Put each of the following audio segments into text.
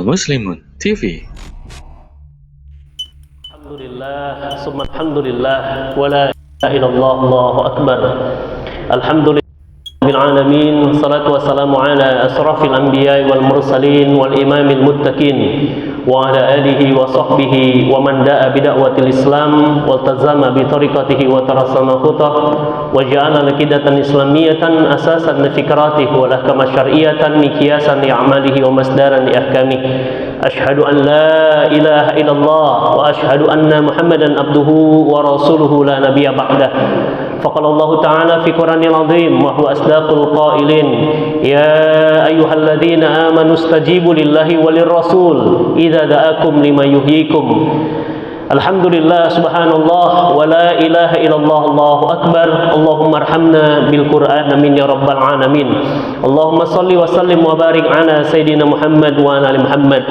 Channel Muslimun TV. Alhamdulillah, summa alhamdulillah, wa la ilaha illallah, Allahu akbar. Alhamdulillah rabbil alamin, salatu wassalamu ala asrafil anbiya'i wal mursalin wal imamil muttaqin wa ala alihi wa sahbihi wa man da'a bida'watil islam wa tazama bi tariqatihi wa tarassama khutah wa ja'ala lakidatan islamiyatan asasan li fikratihi wa lahkama syar'iyatan miqyasan li a'malihi wa masdaran li ahkamihi. Ashhadu an la ilaha illallah wa ashhadu anna Muhammadan abduhu wa rasuluhu la nabiyya ba'dah. Faqala Allah Ta'ala fi Qur'anil azim wa huwa asdaqul qailin, ya ayyuhalladzina amanu istajibu lillahi walir rasul idza da'akum lima yuhyikum. Alhamdulillah, subhanallah, wa la ilaha illallah, Allahu akbar. Allahumma arhamna bil Qur'an, amin ya rabbal alamin. Allahumma salli wa sallim wa barik ala Sayyidina Muhammad wa ala ali Muhammad.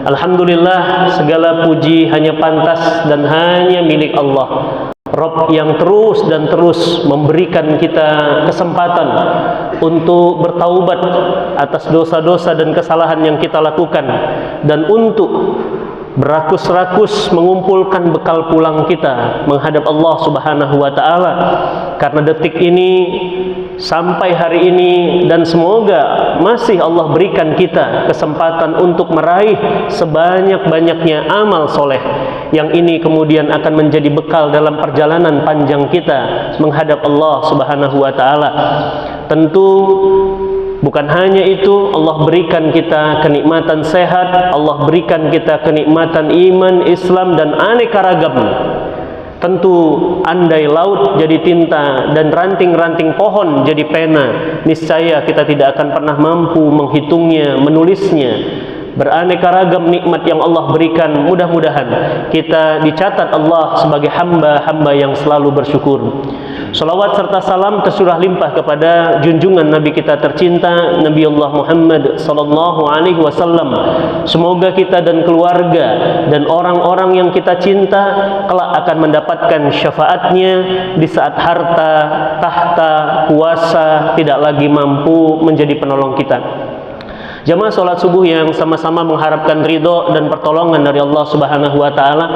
Alhamdulillah, segala puji hanya pantas dan hanya milik Allah, Rabb yang terus dan terus memberikan kita kesempatan untuk bertaubat atas dosa-dosa dan kesalahan yang kita lakukan, dan untuk berakus-rakus mengumpulkan bekal pulang kita menghadap Allah Subhanahu wa Ta'ala. Karena detik ini sampai hari ini, dan semoga masih Allah berikan kita kesempatan untuk meraih sebanyak-banyaknya amal soleh yang ini kemudian akan menjadi bekal dalam perjalanan panjang kita menghadap Allah Subhanahu wa Ta'ala. Tentu bukan hanya itu, Allah berikan kita kenikmatan sehat, Allah berikan kita kenikmatan iman, Islam, dan aneka ragam. Tentu andai laut jadi tinta dan ranting-ranting pohon jadi pena, niscaya kita tidak akan pernah mampu menghitungnya, menulisnya. Beraneka ragam nikmat yang Allah berikan, mudah-mudahan kita dicatat Allah sebagai hamba-hamba yang selalu bersyukur. Salawat serta salam tersurah limpah kepada junjungan Nabi kita tercinta, Nabi Allah Muhammad sallallahu alaihi wasallam. Semoga kita dan keluarga dan orang-orang yang kita cinta kelak akan mendapatkan syafaatnya di saat harta, tahta, kuasa tidak lagi mampu menjadi penolong kita. Jamaah sholat subuh yang sama-sama mengharapkan ridho dan pertolongan dari Allah Subhanahu wa Ta'ala.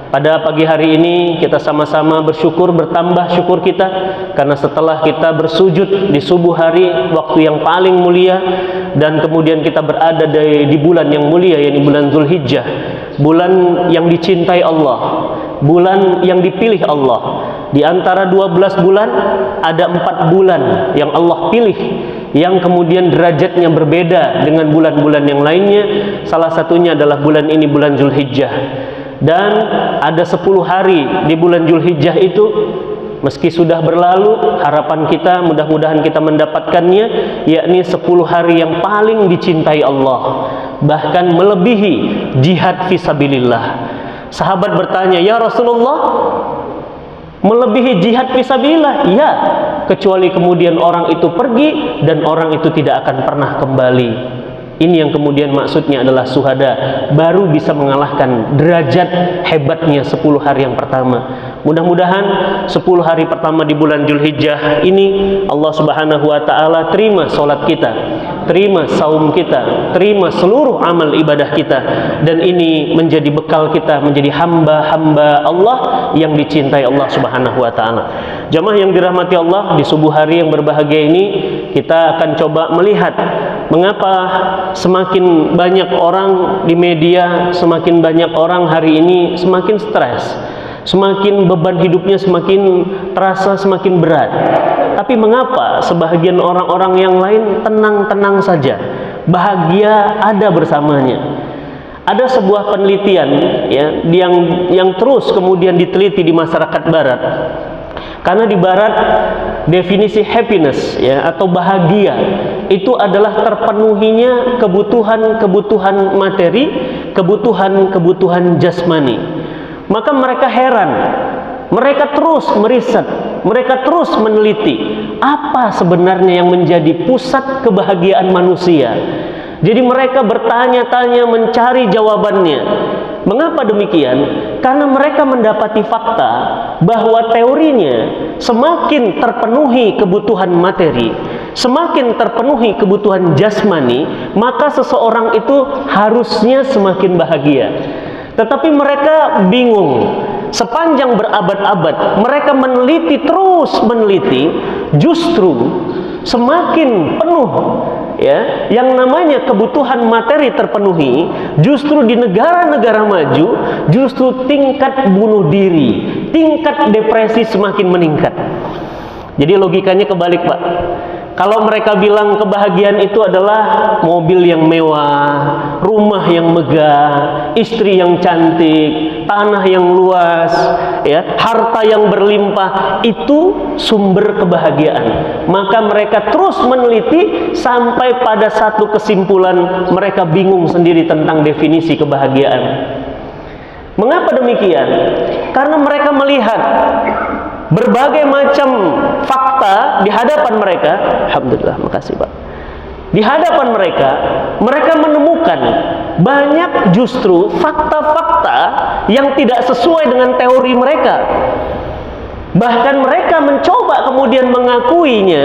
Pada pagi hari ini kita sama-sama bersyukur, bertambah syukur kita, karena setelah kita bersujud di subuh hari, waktu yang paling mulia, dan kemudian kita berada di bulan yang mulia, yakni bulan Zulhijjah, bulan yang dicintai Allah, bulan yang dipilih Allah. Di antara 12 bulan ada 4 bulan yang Allah pilih, yang kemudian derajatnya berbeda dengan bulan-bulan yang lainnya. Salah satunya adalah bulan ini, bulan Zulhijjah. Dan ada 10 hari di bulan Zulhijjah itu, meski sudah berlalu, harapan kita mudah-mudahan kita mendapatkannya, yakni 10 hari yang paling dicintai Allah, bahkan melebihi jihad fisabilillah. Sahabat bertanya, ya Rasulullah, melebihi jihad fisabilillah? Ya, kecuali kemudian orang itu pergi dan orang itu tidak akan pernah kembali. Ini yang kemudian maksudnya adalah syuhada, baru bisa mengalahkan derajat hebatnya 10 hari yang pertama. Mudah-mudahan 10 hari pertama di bulan Zulhijjah ini Allah Subhanahu wa Ta'ala terima sholat kita, terima saum kita, terima seluruh amal ibadah kita, dan ini menjadi bekal kita menjadi hamba-hamba Allah yang dicintai Allah Subhanahu wa Ta'ala. Jamaah yang dirahmati Allah, di subuh hari yang berbahagia ini kita akan coba melihat mengapa semakin banyak orang di media, semakin banyak orang hari ini semakin stres, semakin beban hidupnya semakin terasa semakin berat. Tapi mengapa sebahagian orang-orang yang lain tenang-tenang saja, bahagia ada bersamanya? Ada sebuah penelitian ya, yang terus kemudian diteliti di masyarakat barat. Karena di barat definisi happiness ya, atau bahagia itu adalah terpenuhinya kebutuhan-kebutuhan materi, kebutuhan-kebutuhan jasmani. Maka mereka heran, mereka terus meriset, mereka terus meneliti apa sebenarnya yang menjadi pusat kebahagiaan manusia. Jadi mereka bertanya-tanya, mencari jawabannya. Mengapa demikian? Karena mereka mendapati fakta bahwa teorinya semakin terpenuhi kebutuhan materi, semakin terpenuhi kebutuhan jasmani, maka seseorang itu harusnya semakin bahagia. Tetapi mereka bingung. Sepanjang berabad-abad mereka meneliti, terus meneliti, justru semakin penuh ya yang namanya kebutuhan materi terpenuhi, justru di negara-negara maju justru tingkat bunuh diri, tingkat depresi semakin meningkat. Jadi logikanya kebalik, Pak. Kalau mereka bilang kebahagiaan itu adalah mobil yang mewah, rumah yang megah, istri yang cantik, tanah yang luas, ya, harta yang berlimpah, itu sumber kebahagiaan. Maka mereka terus meneliti sampai pada satu kesimpulan, mereka bingung sendiri tentang definisi kebahagiaan. Mengapa demikian? Karena mereka melihat berbagai macam fakta di hadapan mereka. Alhamdulillah, makasih Pak. Di hadapan mereka, mereka menemukan banyak justru fakta-fakta yang tidak sesuai dengan teori mereka. Bahkan mereka mencoba kemudian mengakuinya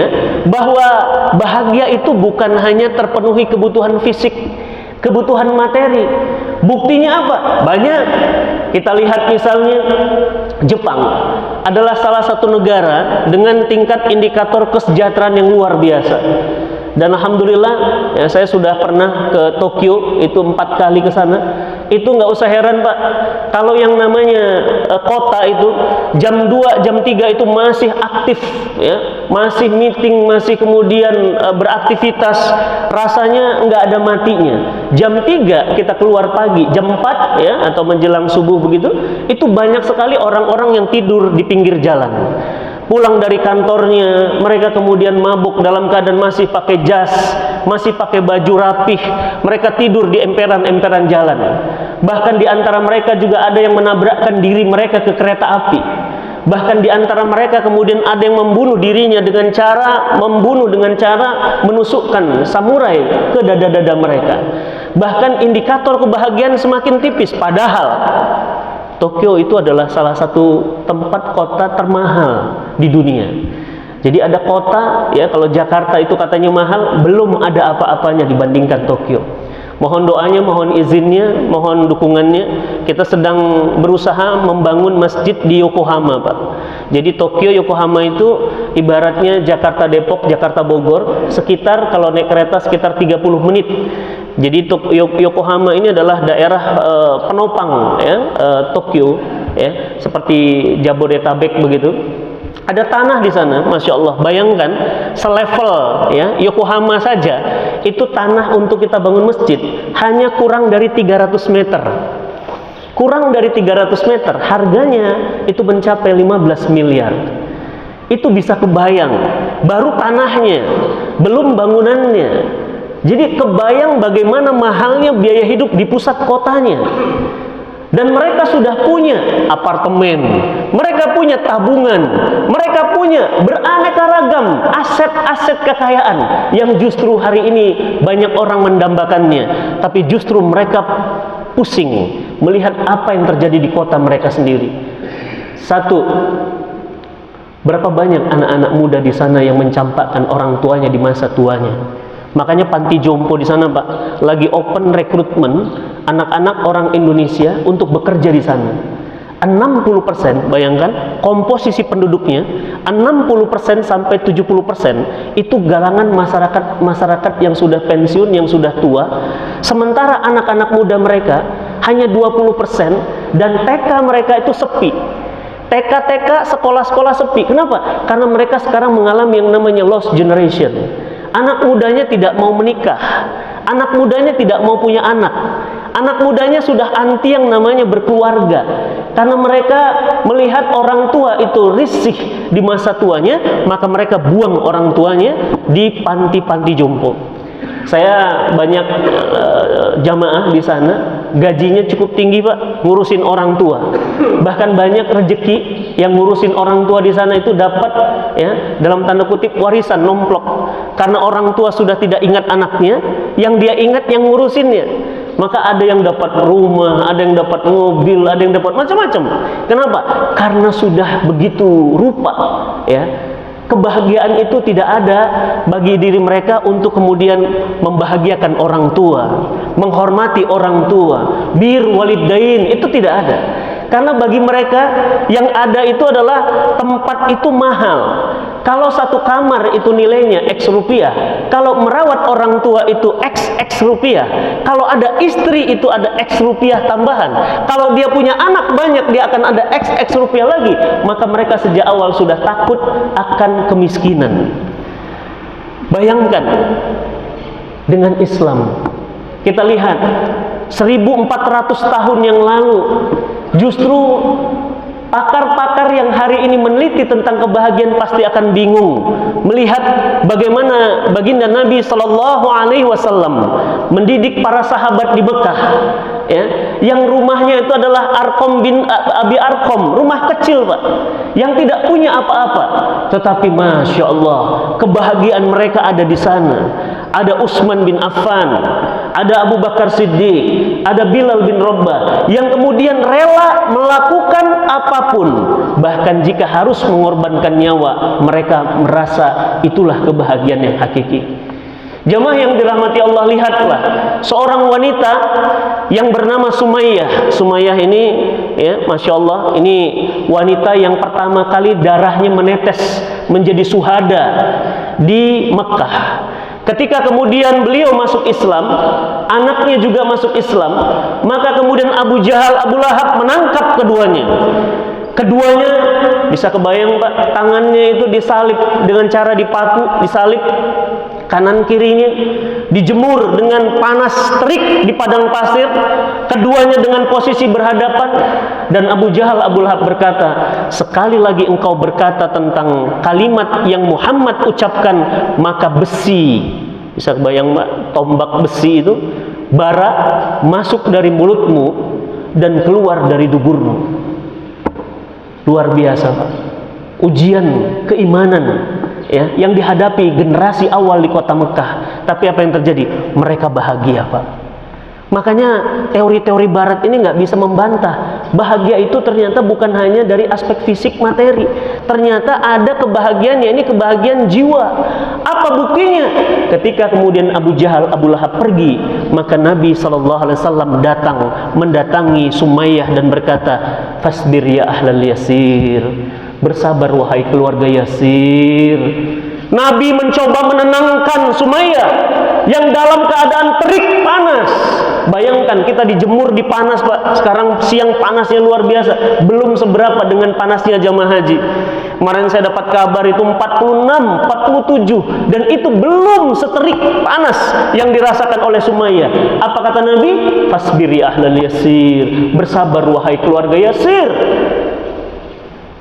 bahwa bahagia itu bukan hanya terpenuhi kebutuhan fisik, kebutuhan materi. Buktinya apa? Banyak. Kita lihat misalnya Jepang adalah salah satu negara dengan tingkat indikator kesejahteraan yang luar biasa. Dan alhamdulillah ya, saya sudah pernah ke Tokyo, itu 4 kali ke sana. Itu nggak usah heran Pak, kalau yang namanya kota itu jam 2, jam 3 itu masih aktif ya, masih meeting, masih kemudian beraktivitas, rasanya nggak ada matinya. Jam 3 kita keluar pagi, jam 4 ya atau menjelang subuh begitu, itu banyak sekali orang-orang yang tidur di pinggir jalan. Pulang dari kantornya, mereka kemudian mabuk dalam keadaan masih pakai jas, masih pakai baju rapih. Mereka tidur di emperan-emperan jalan. Bahkan di antara mereka juga ada yang menabrakkan diri mereka ke kereta api. Bahkan di antara mereka kemudian ada yang membunuh dirinya dengan cara menusukkan samurai ke dada-dada mereka. Bahkan indikator kebahagiaan semakin tipis, padahal Tokyo itu adalah salah satu tempat kota termahal di dunia. Jadi ada kota ya, kalau Jakarta itu katanya mahal, belum ada apa-apanya dibandingkan Tokyo. Mohon doanya, mohon izinnya, mohon dukungannya. Kita sedang berusaha membangun masjid di Yokohama, Pak. Jadi Tokyo, Yokohama itu ibaratnya Jakarta Depok, Jakarta Bogor, sekitar kalau naik kereta sekitar 30 menit. Jadi Yokohama ini adalah daerah penopang ya, Tokyo ya, seperti Jabodetabek begitu. Ada tanah di sana, Masya Allah. Bayangkan selevel ya, Yokohama saja itu tanah untuk kita bangun masjid hanya kurang dari 300 meter. Kurang dari 300 meter, harganya itu mencapai 15 miliar. Itu bisa kebayang, baru tanahnya, belum bangunannya. Jadi kebayang bagaimana mahalnya biaya hidup di pusat kotanya. Dan mereka sudah punya apartemen, mereka punya tabungan, mereka punya beraneka ragam aset-aset kekayaan yang justru hari ini banyak orang mendambakannya, tapi justru mereka pusing melihat apa yang terjadi di kota mereka sendiri. Satu, berapa banyak anak-anak muda di sana yang mencampakkan orang tuanya di masa tuanya. Makanya panti jompo di sana, Pak, lagi open rekrutmen anak-anak orang Indonesia untuk bekerja di sana. 60%, bayangkan komposisi penduduknya 60% sampai 70% itu galangan masyarakat yang sudah pensiun, yang sudah tua. Sementara anak-anak muda mereka hanya 20% dan TK mereka itu sepi. TK sekolah-sekolah sepi. Kenapa? Karena mereka sekarang mengalami yang namanya lost generation. Anak mudanya tidak mau menikah, anak mudanya tidak mau punya anak, anak mudanya sudah anti yang namanya berkeluarga, karena mereka melihat orang tua itu risih di masa tuanya, maka mereka buang orang tuanya di panti-panti jompo. Saya banyak jamaah di sana, gajinya cukup tinggi Pak, ngurusin orang tua. Bahkan banyak rezeki yang ngurusin orang tua di sana itu dapat ya, dalam tanda kutip warisan nomplok. Karena orang tua sudah tidak ingat anaknya, yang dia ingat yang ngurusinnya. Maka ada yang dapat rumah, ada yang dapat mobil, ada yang dapat macam-macam. Kenapa? Karena sudah begitu rupa ya Kebahagiaan itu tidak ada bagi diri mereka untuk kemudian membahagiakan orang tua, menghormati orang tua, bir walidain, itu tidak ada. Karena bagi mereka yang ada itu adalah tempat itu mahal. Kalau satu kamar itu nilainya X rupiah, kalau merawat orang tua itu X rupiah, kalau ada istri itu ada X rupiah tambahan, kalau dia punya anak banyak dia akan ada X rupiah lagi. Maka mereka sejak awal sudah takut akan kemiskinan. Bayangkan dengan Islam, kita lihat 1400 tahun yang lalu, justru pakar-pakar yang hari ini meneliti tentang kebahagiaan pasti akan bingung melihat bagaimana baginda Nabi Shallallahu Alaihi Wasallam mendidik para sahabat di Mekah, ya, yang rumahnya itu adalah Arqam bin Abi Arqam, rumah kecil Pak, yang tidak punya apa-apa, tetapi Masya Allah kebahagiaan mereka ada di sana. Ada Utsman bin Affan, ada Abu Bakar Siddiq, ada Bilal bin Rabah yang kemudian rela melakukan apapun, bahkan jika harus mengorbankan nyawa, mereka merasa itulah kebahagiaan yang hakiki. Jamaah yang dirahmati Allah, lihatlah seorang wanita yang bernama Sumayyah. Sumayyah ini, ya, Masya Allah, ini wanita yang pertama kali darahnya menetes menjadi syuhada di Mekah. Ketika kemudian beliau masuk Islam, anaknya juga masuk Islam, maka kemudian Abu Jahal, Abu Lahab menangkap keduanya. Keduanya, bisa kebayang Pak, tangannya itu disalib dengan cara dipaku, disalib kanan kirinya, dijemur dengan panas terik di padang pasir, keduanya dengan posisi berhadapan. Dan Abu Jahal, Abu Lahab berkata, sekali lagi engkau berkata tentang kalimat yang Muhammad ucapkan, maka besi, bisa kebayang Mbak, tombak besi itu, bara masuk dari mulutmu dan keluar dari duburmu. Luar biasa Pak, ujian keimanan, ya, yang dihadapi generasi awal di kota Mekah. Tapi apa yang terjadi? Mereka bahagia Pak. Makanya teori-teori barat ini nggak bisa membantah. Bahagia itu ternyata bukan hanya dari aspek fisik materi. Ternyata ada kebahagiaan, ya, ini kebahagiaan jiwa. Apa buktinya? Ketika kemudian Abu Jahal, Abu Lahab pergi, maka Nabi SAW datang mendatangi Sumayyah dan berkata, fasbir ya ahlal Yasir, bersabar wahai keluarga Yasir. Nabi mencoba menenangkan Sumayyah yang dalam keadaan terik panas. Bayangkan kita dijemur di panas Pak. Sekarang siang panasnya luar biasa, belum seberapa dengan panasnya jamaah haji. Kemarin saya dapat kabar itu 46, 47, dan itu belum seterik panas yang dirasakan oleh Sumayyah. Apa kata Nabi? Fasbir ya ahlal Yasir, bersabar wahai keluarga Yasir.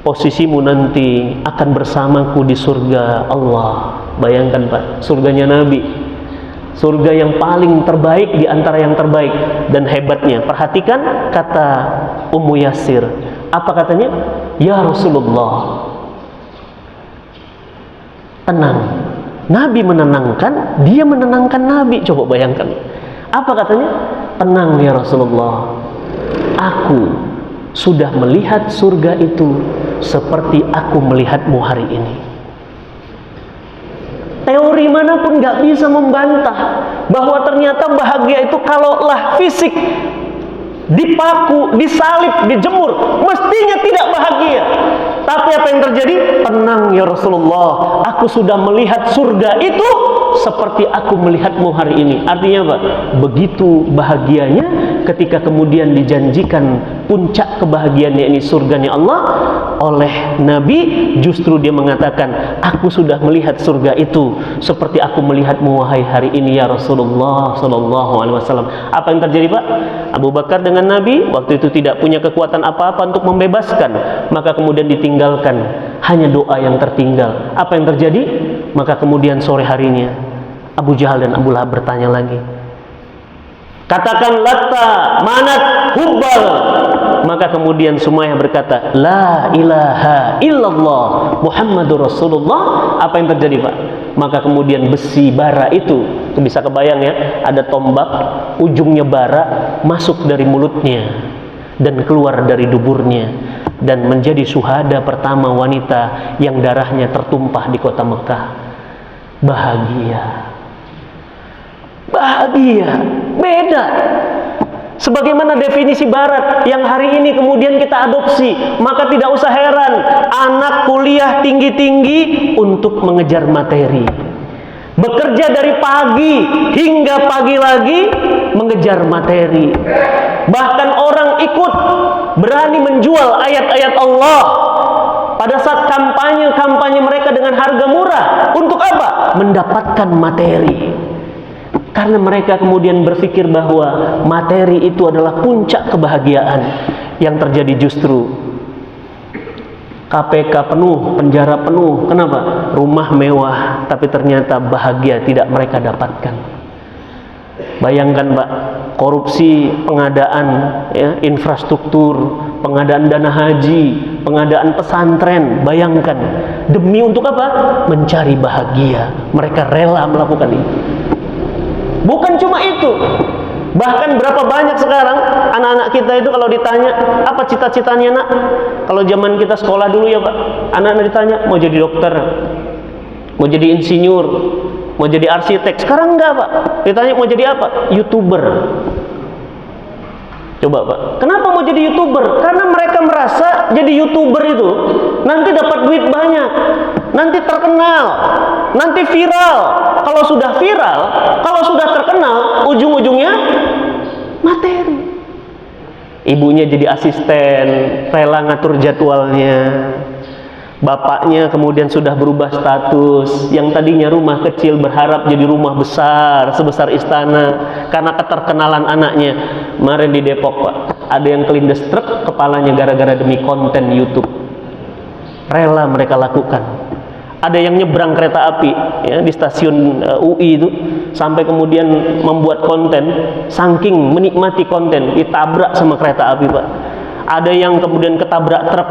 Posisimu nanti akan bersamaku di surga Allah. Bayangkan Pak, surganya Nabi, surga yang paling terbaik di antara yang terbaik. Dan hebatnya, perhatikan kata Ummu Yasir. Apa katanya? Ya Rasulullah, tenang. Nabi menenangkan, dia menenangkan Nabi. Coba bayangkan. Apa katanya? Tenang ya Rasulullah, aku sudah melihat surga itu seperti aku melihatmu hari ini. Teori manapun gak bisa membantah bahwa ternyata bahagia itu kalaulah fisik dipaku, disalib, dijemur, mestinya tidak bahagia. Tapi apa yang terjadi? Tenang ya Rasulullah, aku sudah melihat surga itu seperti aku melihatmu hari ini. Artinya apa? Begitu bahagianya ketika kemudian dijanjikan puncak kebahagiaannya ini surganya Allah oleh Nabi. Justru dia mengatakan, aku sudah melihat surga itu seperti aku melihatmu wahai hari ini ya Rasulullah Sallallahu Alaihi Wasallam. Apa yang terjadi Pak? Abu Bakar dengan Nabi waktu itu tidak punya kekuatan apa-apa untuk membebaskan, maka kemudian ditinggalkan, hanya doa yang tertinggal. Apa yang terjadi? Maka kemudian sore harinya Abu Jahal dan Abu Lahab bertanya lagi, katakan Latta, Manat, Hubal. Maka kemudian Sumayyah berkata, La ilaha illallah Muhammadur Rasulullah. Apa yang terjadi Pak? Maka kemudian besi bara itu bisa kebayang ya, ada tombak, ujungnya bara, masuk dari mulutnya dan keluar dari duburnya. dan menjadi syuhada pertama wanita yang darahnya tertumpah di kota Mekah. Bahagia. Bahagia. Beda. Sebagaimana definisi barat yang hari ini kemudian kita adopsi, maka tidak usah heran anak kuliah tinggi-tinggi untuk mengejar materi, bekerja dari pagi hingga pagi lagi mengejar materi. Bahkan orang ikut berani menjual ayat-ayat Allah pada saat kampanye mereka dengan harga murah. Untuk apa? Mendapatkan materi. Karena mereka kemudian berpikir bahwa materi itu adalah puncak kebahagiaan. Yang terjadi justru KPK penuh, penjara penuh. Kenapa? Rumah mewah, tapi ternyata bahagia tidak mereka dapatkan. Bayangkan Pak, korupsi pengadaan infrastruktur, pengadaan dana haji, pengadaan pesantren. Bayangkan, demi untuk apa? Mencari bahagia. Mereka rela melakukan itu. Bukan cuma itu, bahkan berapa banyak sekarang anak-anak kita itu kalau ditanya apa cita-citanya nak, kalau zaman kita sekolah dulu ya Pak, anak-anak ditanya mau jadi dokter, mau jadi insinyur, mau jadi arsitek. Sekarang enggak Pak, ditanya mau jadi apa? YouTuber. Coba Pak, kenapa mau jadi YouTuber? Karena mereka merasa jadi YouTuber itu nanti dapat duit banyak, nanti terkenal, nanti viral. Kalau sudah viral, kalau sudah terkenal, ujung-ujungnya materi. Ibunya jadi asisten, rela ngatur jadwalnya. Bapaknya kemudian sudah berubah status, yang tadinya rumah kecil berharap jadi rumah besar, sebesar istana karena keterkenalan anaknya. Kemarin di Depok Pak, ada yang kelindes truk kepalanya gara-gara demi konten YouTube. Rela mereka lakukan. Ada yang nyebrang kereta api ya, di stasiun UI itu, sampai kemudian membuat konten, saking menikmati konten, ditabrak sama kereta api Pak. Ada yang kemudian ketabrak truk,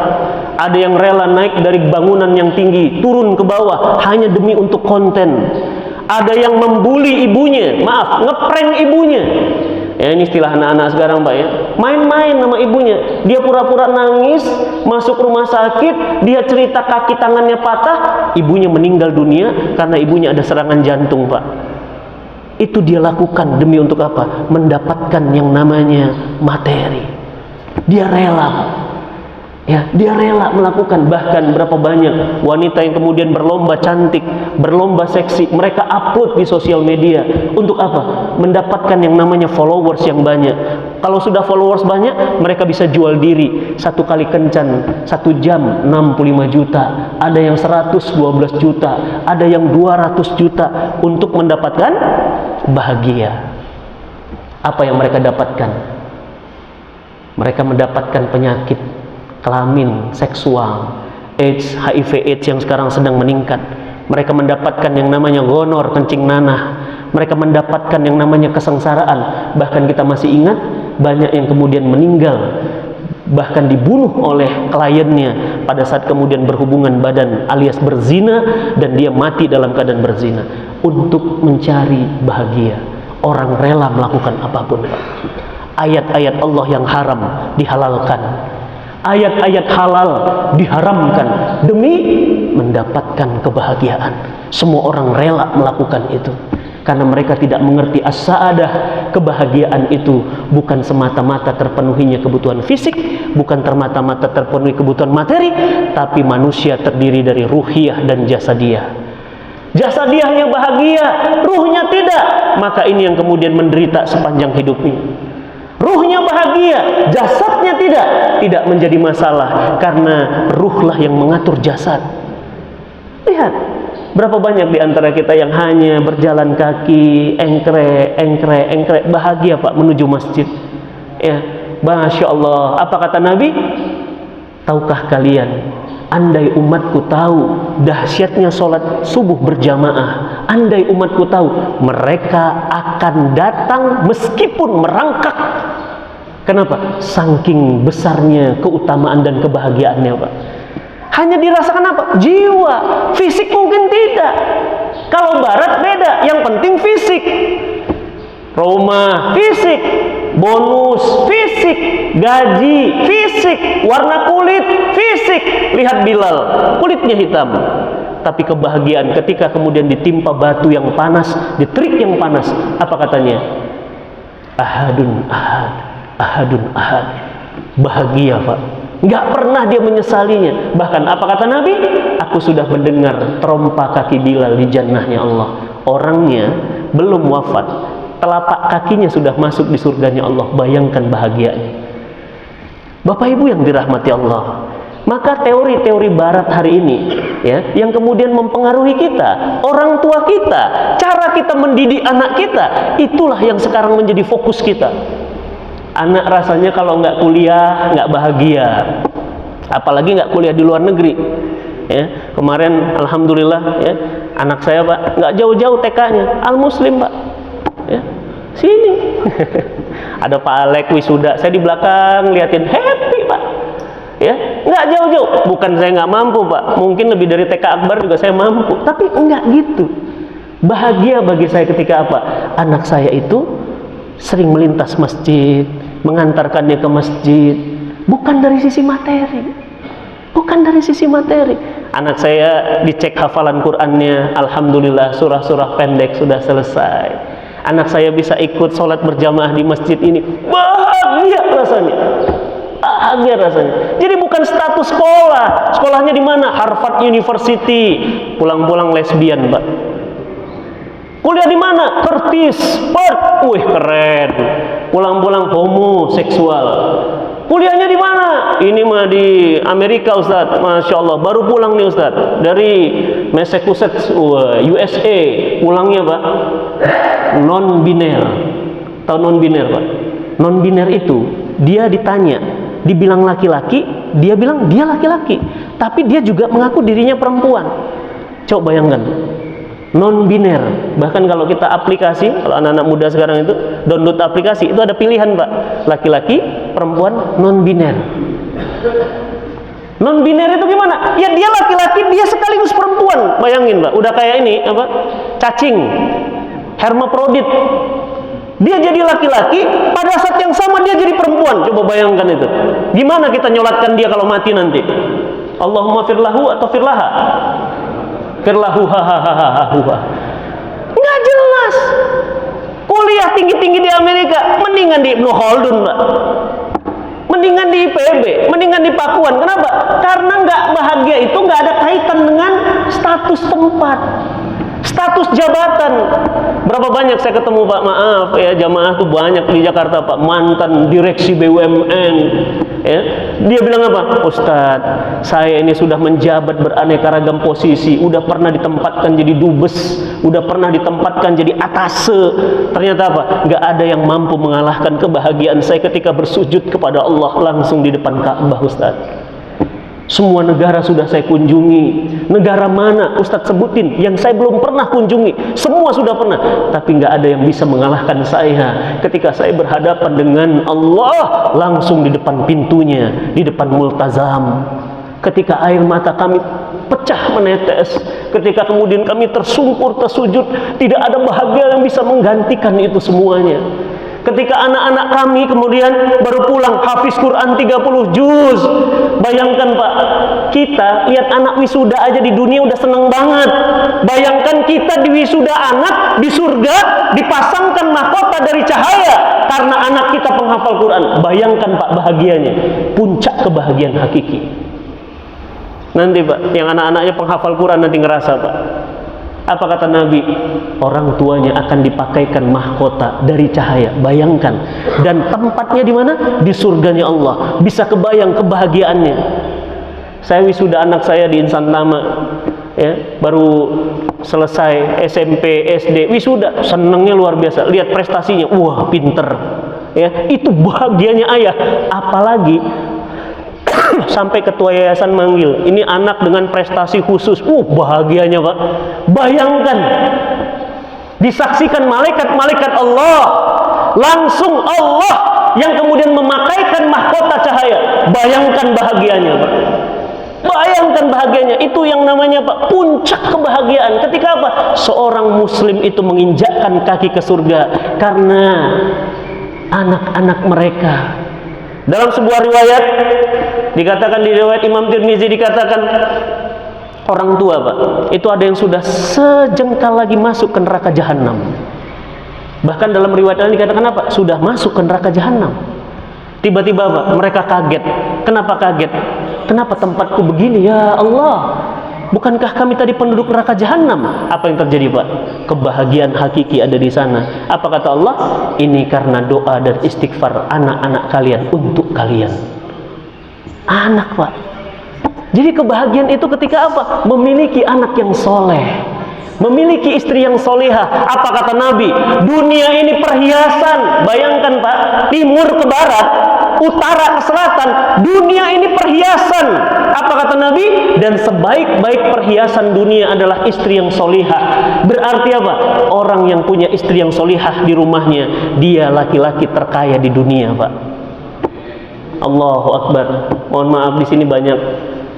ada yang rela naik dari bangunan yang tinggi turun ke bawah hanya demi untuk konten. Ada yang membuli ibunya, maaf, ngeprank ibunya. Ya, ini istilah anak-anak sekarang Pak ya, main-main sama ibunya. Dia pura-pura nangis, masuk rumah sakit, dia cerita kaki tangannya patah, ibunya meninggal dunia karena ibunya ada serangan jantung Pak. Itu dia lakukan demi untuk apa? Mendapatkan yang namanya materi. Dia rela, ya, dia rela melakukan. Bahkan berapa banyak wanita yang kemudian berlomba cantik, berlomba seksi, mereka upload di sosial media. Untuk apa? Mendapatkan yang namanya followers yang banyak. Kalau sudah followers banyak, mereka bisa jual diri. Satu kali kencan, 1 jam 65 juta, ada yang 112 juta, ada yang 200 juta untuk mendapatkan bahagia. Apa yang mereka dapatkan? Mereka mendapatkan penyakit kelamin seksual, AIDS, HIV/AIDS yang sekarang sedang meningkat. Mereka mendapatkan yang namanya gonor, kencing nanah. Mereka mendapatkan yang namanya kesengsaraan. Bahkan kita masih ingat banyak yang kemudian meninggal, bahkan dibunuh oleh kliennya pada saat kemudian berhubungan badan alias berzina, dan dia mati dalam keadaan berzina. Untuk mencari bahagia, orang rela melakukan apapun. Ayat-ayat Allah yang haram dihalalkan, ayat-ayat halal diharamkan demi mendapatkan kebahagiaan. Semua orang rela melakukan itu karena mereka tidak mengerti as-sa'adah. Kebahagiaan itu bukan semata-mata terpenuhinya kebutuhan fisik, bukan semata-mata terpenuhi kebutuhan materi, tapi manusia terdiri dari ruhiyah dan jasadiyah. Jasadiyahnya bahagia, ruhnya tidak, maka ini yang kemudian menderita sepanjang hidupnya. Ruhnya bahagia, jasadnya tidak menjadi masalah karena ruhlah yang mengatur jasad. Lihat, berapa banyak di antara kita yang hanya berjalan kaki, engkre, bahagia Pak menuju masjid. Ya, Masya Allah. Apa kata Nabi? Tahukah kalian, andai umatku tahu dahsyatnya sholat subuh berjamaah, andai umatku tahu, mereka akan datang meskipun merangkak. Kenapa? Saking besarnya keutamaan dan kebahagiaannya Pak. Hanya dirasakan apa? Jiwa. Fisik mungkin tidak. Kalau barat beda, yang penting fisik. Rumah fisik, bonus fisik, gaji, fisik, warna kulit, fisik. Lihat Bilal, kulitnya hitam. Tapi kebahagiaan ketika kemudian ditimpa batu yang panas, diterik yang panas, apa katanya? Ahadun ahad, ahadun ahad. Bahagia, Pak. Nggak pernah dia menyesalinya. Bahkan apa kata Nabi? Aku sudah mendengar trompa kaki Bilal di jannahnya Allah. Orangnya belum wafat, telapak kakinya sudah masuk di surganya Allah. Bayangkan bahagianya. Bapak Ibu yang dirahmati Allah, maka teori-teori barat hari ini ya, yang kemudian mempengaruhi kita, orang tua kita, cara kita mendidik anak kita, itulah yang sekarang menjadi fokus kita. Anak rasanya kalau nggak kuliah nggak bahagia, apalagi nggak kuliah di luar negeri ya. Kemarin alhamdulillah ya, anak saya Pak nggak jauh-jauh TK-nya Al Muslim Pak ya, sini ada Pak Alek wisuda, saya di belakang liatin, happy Pak ya, nggak jauh-jauh. Bukan saya nggak mampu Pak, mungkin lebih dari TK Akbar juga saya mampu, tapi nggak gitu. Bahagia bagi saya ketika apa? Anak saya itu sering melintas masjid, mengantarkannya ke masjid, bukan dari sisi materi, bukan dari sisi materi. Anak saya dicek hafalan Qur'annya, alhamdulillah surah-surah pendek sudah selesai. Anak saya bisa ikut sholat berjamaah di masjid ini, bahagia rasanya, bahagia rasanya. Jadi bukan status sekolah, sekolahnya di mana? Harvard University, pulang-pulang lesbian Pak. Kuliah di mana? Curtis, Perth, wih keren. Pulang-pulang homoseksual. Kuliahnya di mana? Ini mah di Amerika Ustadz, Masya Allah. Baru pulang nih Ustadz dari Massachusetts, USA. Pulangnya Pak non-biner. Tahu non-biner Pak? Non-biner itu dia ditanya, dibilang laki-laki, dia bilang dia laki-laki, tapi dia juga mengaku dirinya perempuan. Coba bayangkan, non-biner. Bahkan kalau kita aplikasi, kalau anak-anak muda sekarang itu download aplikasi, itu ada pilihan Pak, laki-laki, perempuan, non-biner. Non-biner itu gimana? Ya dia laki-laki, dia sekaligus perempuan. Bayangin Pak, udah kayak ini apa? Cacing, hermaprodit. Dia jadi laki-laki, pada saat yang sama dia jadi perempuan. Coba bayangkan itu. Gimana kita nyolatkan dia kalau mati nanti? Allahumma firlahu atau firlaha? Firlahu hahaha. Nggak jelas. Kuliah tinggi-tinggi di Amerika, mendingan di Ibnu Khaldun Pak, mendingan di IPB, mendingan di Pakuan. Kenapa? Karena nggak bahagia itu nggak ada kaitan dengan status tempat, status jabatan. Berapa banyak saya ketemu Pak, maaf ya, jamaah tuh banyak di Jakarta Pak, mantan direksi BUMN ya. Dia bilang apa? Ustadz, saya ini sudah menjabat beraneka ragam posisi, udah pernah ditempatkan jadi dubes, udah pernah ditempatkan jadi atase. Ternyata apa? Nggak ada yang mampu mengalahkan kebahagiaan saya ketika bersujud kepada Allah langsung di depan Ka'bah Ustadz. Semua negara sudah saya kunjungi. Negara mana Ustadz sebutin yang saya belum pernah kunjungi? Semua sudah pernah, tapi nggak ada yang bisa mengalahkan saya ketika saya berhadapan dengan Allah langsung di depan pintunya, di depan multazam. Ketika air mata kami pecah menetes, ketika kemudian kami tersungkur tersujud, tidak ada bahagia yang bisa menggantikan itu semuanya. Ketika anak-anak kami kemudian baru pulang hafiz Quran 30 juz. Bayangkan Pak, kita lihat anak wisuda aja di dunia udah seneng banget. Bayangkan kita di wisuda anak di surga dipasangkan mahkota dari cahaya karena anak kita penghafal Quran. Bayangkan Pak bahagianya, puncak kebahagiaan hakiki. Nanti Pak, yang anak-anaknya penghafal Quran nanti ngerasa Pak, apa kata Nabi? Orang tuanya akan dipakaikan mahkota dari cahaya. Bayangkan. Dan tempatnya di mana? Di surganya Allah. Bisa kebayang kebahagiaannya. Saya wisuda anak saya di Insan Tama ya, baru selesai SMP, SD, wisuda, senengnya luar biasa. Lihat prestasinya, wah pinter ya. Itu bahagianya ayah. Apalagi sampai ketua yayasan manggil, ini anak dengan prestasi khusus, bahagianya Pak. Bayangkan, disaksikan malaikat-malaikat Allah, langsung Allah yang kemudian memakaikan mahkota cahaya. Bayangkan bahagianya Pak, bayangkan bahagianya. Itu yang namanya Pak, puncak kebahagiaan. Ketika apa? Seorang muslim itu menginjakkan kaki ke surga karena anak-anak mereka Dalam sebuah riwayat dikatakan, di riwayat Imam Tirmizi dikatakan, orang tua Pak, itu ada yang sudah sejengkal lagi masuk ke neraka jahanam. Bahkan dalam riwayat lain dikatakan apa? Sudah masuk ke neraka jahanam. Tiba-tiba Pak, mereka kaget. Kenapa kaget? Kenapa tempatku begini ya Allah? Bukankah kami tadi penduduk neraka jahanam? Apa yang terjadi Pak? Kebahagiaan hakiki ada di sana. Apa kata Allah? Ini karena doa dan istighfar anak-anak kalian untuk kalian. Anak Pak. Jadi kebahagiaan itu ketika apa? Memiliki anak yang soleh, memiliki istri yang solihah. Apa kata Nabi? Dunia ini perhiasan. Bayangkan Pak, timur ke barat, utara ke selatan, dunia ini perhiasan. Apa kata Nabi? Dan sebaik-baik perhiasan dunia adalah istri yang solihah. Berarti apa? Orang yang punya istri yang solihah di rumahnya, dia laki-laki terkaya di dunia Pak. Allahu Akbar. Mohon maaf, di sini banyak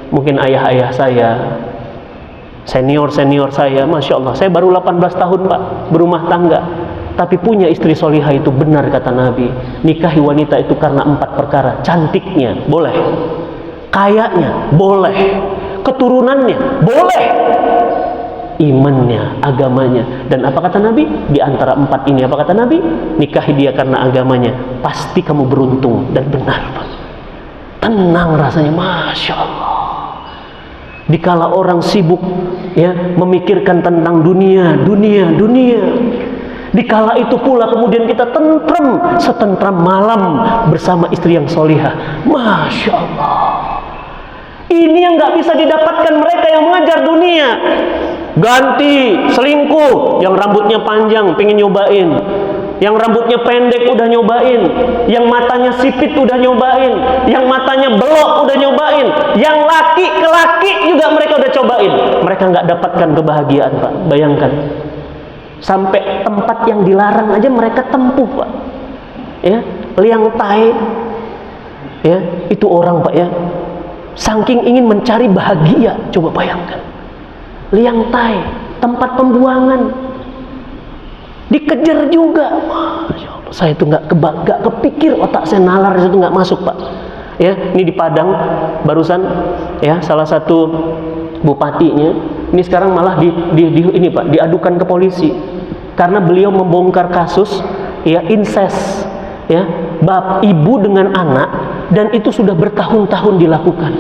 mungkin ayah-ayah saya, senior-senior saya, Masya Allah, saya baru 18 tahun Pak, berumah tangga, tapi punya istri solihah. Itu benar kata Nabi, nikahi wanita itu karena 4 perkara. Cantiknya boleh, kayanya boleh, keturunannya boleh, imannya, agamanya. Dan apa kata Nabi? Di antara 4 ini, apa kata Nabi? Nikahi dia karena agamanya, pasti kamu beruntung. Dan benar Pak, tenang rasanya, Masya Allah. Dikala orang sibuk ya memikirkan tentang dunia, dikala itu pula kemudian kita tentrem, setentram malam bersama istri yang solihah. Masya Allah. Ini yang nggak bisa didapatkan mereka yang mengajar dunia. Ganti selingkuh, yang rambutnya panjang pengen nyobain, yang rambutnya pendek udah nyobain, yang matanya sipit udah nyobain, yang matanya belok udah nyobain, yang laki ke laki juga mereka udah cobain. Mereka nggak dapatkan kebahagiaan Pak. Bayangkan, sampai tempat yang dilarang aja mereka tempuh Pak. Ya, liang tai, ya itu orang Pak ya, saking ingin mencari bahagia. Coba bayangkan, liang tai, tempat pembuangan, dikejar juga. Masya Allah, saya itu nggak kepikir, otak saya nalar itu nggak masuk Pak. Ya, ini di Padang barusan ya salah satu bupatinya ini sekarang malah ini Pak diadukan ke polisi karena beliau membongkar kasus ya incest ya ibu dengan anak, dan itu sudah bertahun-tahun dilakukan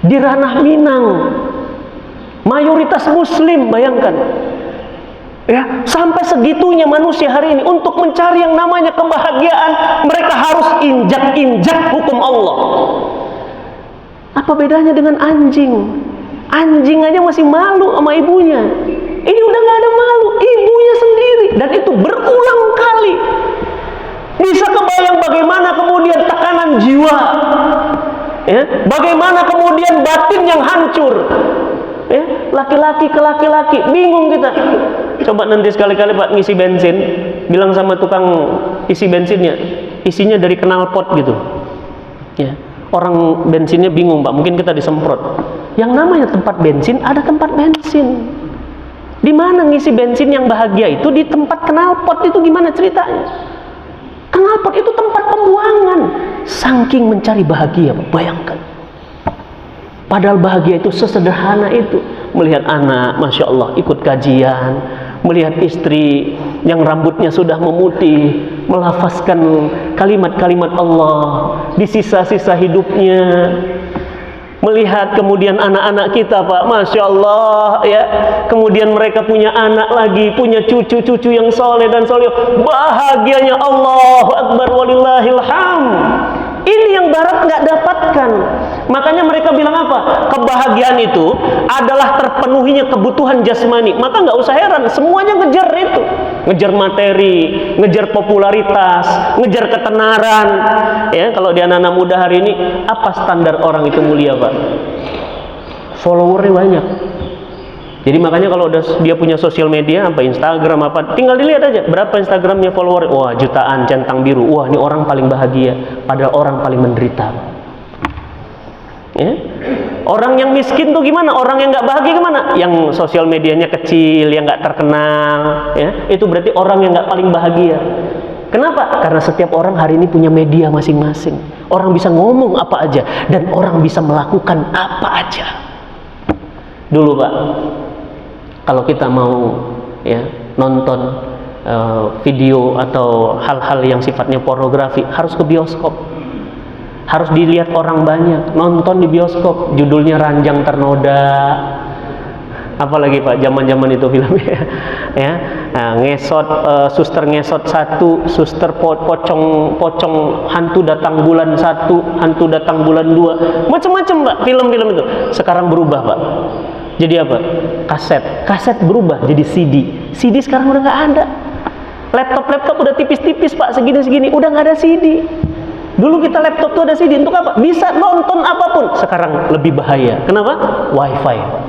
di ranah Minang, mayoritas Muslim. Bayangkan ya, sampai segitunya manusia hari ini untuk mencari yang namanya kebahagiaan, mereka harus injak-injak hukum Allah. Apa bedanya dengan anjing? Anjing aja masih malu sama ibunya, ini udah gak ada malu, ibunya sendiri, dan itu berulang kali. Bisa kebayang bagaimana kemudian tekanan jiwa ya, bagaimana kemudian batin yang hancur ya, laki-laki ke laki-laki. Bingung kita. Coba nanti sekali-kali Pak ngisi bensin, bilang sama tukang isi bensinnya, isinya dari knalpot gitu ya. Orang bensinnya bingung Pak, mungkin kita disemprot. Yang namanya tempat bensin, ada tempat bensin. Di mana ngisi bensin yang bahagia itu? Di tempat knalpot itu. Gimana ceritanya? Knalpot itu tempat pembuangan. Saking mencari bahagia Pak, bayangkan. Padahal bahagia itu sesederhana itu. Melihat anak, Masya Allah, ikut kajian, melihat istri yang rambutnya sudah memutih, melafazkan kalimat-kalimat Allah di sisa-sisa hidupnya. Melihat kemudian anak-anak kita Pak, Masya Allah ya, kemudian mereka punya anak lagi, punya cucu-cucu yang soleh dan soleh. Bahagianya Allahu Akbar walillahil hamd. Ini yang Barat nggak dapatkan. Makanya mereka bilang apa? Kebahagiaan itu adalah terpenuhinya kebutuhan jasmani. Maka nggak usah heran, semuanya ngejar itu, ngejar materi, ngejar popularitas, ngejar ketenaran. Ya, kalau di anak-anak muda hari ini, apa standar orang itu mulia Pak? Followernya banyak. Jadi makanya kalau dia punya sosial media, apa Instagram apa, tinggal dilihat aja berapa Instagramnya follower. Wah, jutaan, centang biru. Wah, ini orang paling bahagia, padahal orang paling menderita. Ya? Orang yang miskin tuh gimana? Orang yang nggak bahagia gimana? Yang sosial medianya kecil, yang nggak terkenal, ya? Itu berarti orang yang nggak paling bahagia. Kenapa? Karena setiap orang hari ini punya media masing-masing. Orang bisa ngomong apa aja dan orang bisa melakukan apa aja. Dulu Pak, kalau kita mau ya nonton video atau hal-hal yang sifatnya pornografi, harus ke bioskop. Harus dilihat orang banyak. Nonton di bioskop, judulnya Ranjang Ternoda. Apalagi Pak, zaman-zaman itu filmnya ya. Nah, ngesot, suster ngesot 1, suster pocong hantu datang bulan 1, hantu datang bulan 2, macam-macam Pak film-film itu. Sekarang berubah Pak, jadi apa? Kaset berubah jadi CD. CD sekarang udah nggak ada. Laptop udah tipis-tipis Pak, segini-segini, udah nggak ada CD. Dulu kita laptop tuh ada CD, untuk apa? Bisa nonton apapun. Sekarang lebih bahaya. Kenapa? Wifi Pak.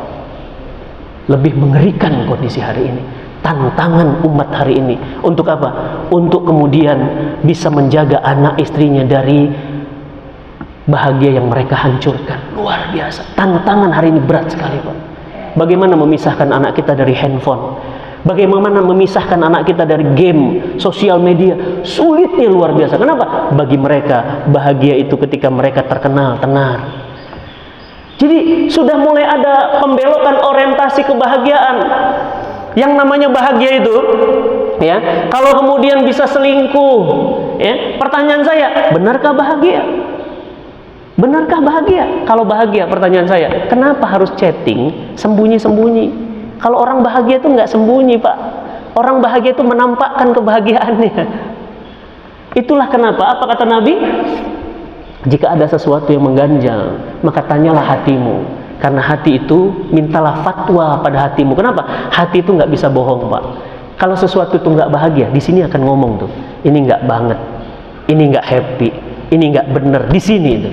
Lebih mengerikan kondisi hari ini. Tantangan umat hari ini untuk apa? Untuk kemudian bisa menjaga anak istrinya dari bahagia yang mereka hancurkan. Luar biasa. Tantangan hari ini berat sekali Pak. Bagaimana memisahkan anak kita dari handphone? Bagaimana memisahkan anak kita dari game, sosial media? Sulitnya luar biasa. Kenapa? Bagi mereka bahagia itu ketika mereka terkenal, tenar. Jadi sudah mulai ada pembelokan orientasi kebahagiaan. Yang namanya bahagia itu, ya, kalau kemudian bisa selingkuh, ya, pertanyaan saya, benarkah bahagia? Benarkah bahagia? Kalau bahagia, pertanyaan saya, kenapa harus chatting sembunyi-sembunyi? Kalau orang bahagia itu nggak sembunyi Pak. Orang bahagia itu menampakkan kebahagiaannya. Itulah kenapa, apa kata Nabi? Jika ada sesuatu yang mengganjal, maka tanyalah hatimu. Karena hati itu, mintalah fatwa pada hatimu. Kenapa? Hati itu nggak bisa bohong Pak. Kalau sesuatu itu nggak bahagia, di sini akan ngomong tuh, ini nggak banget, ini nggak happy, ini nggak bener. Di sini itu.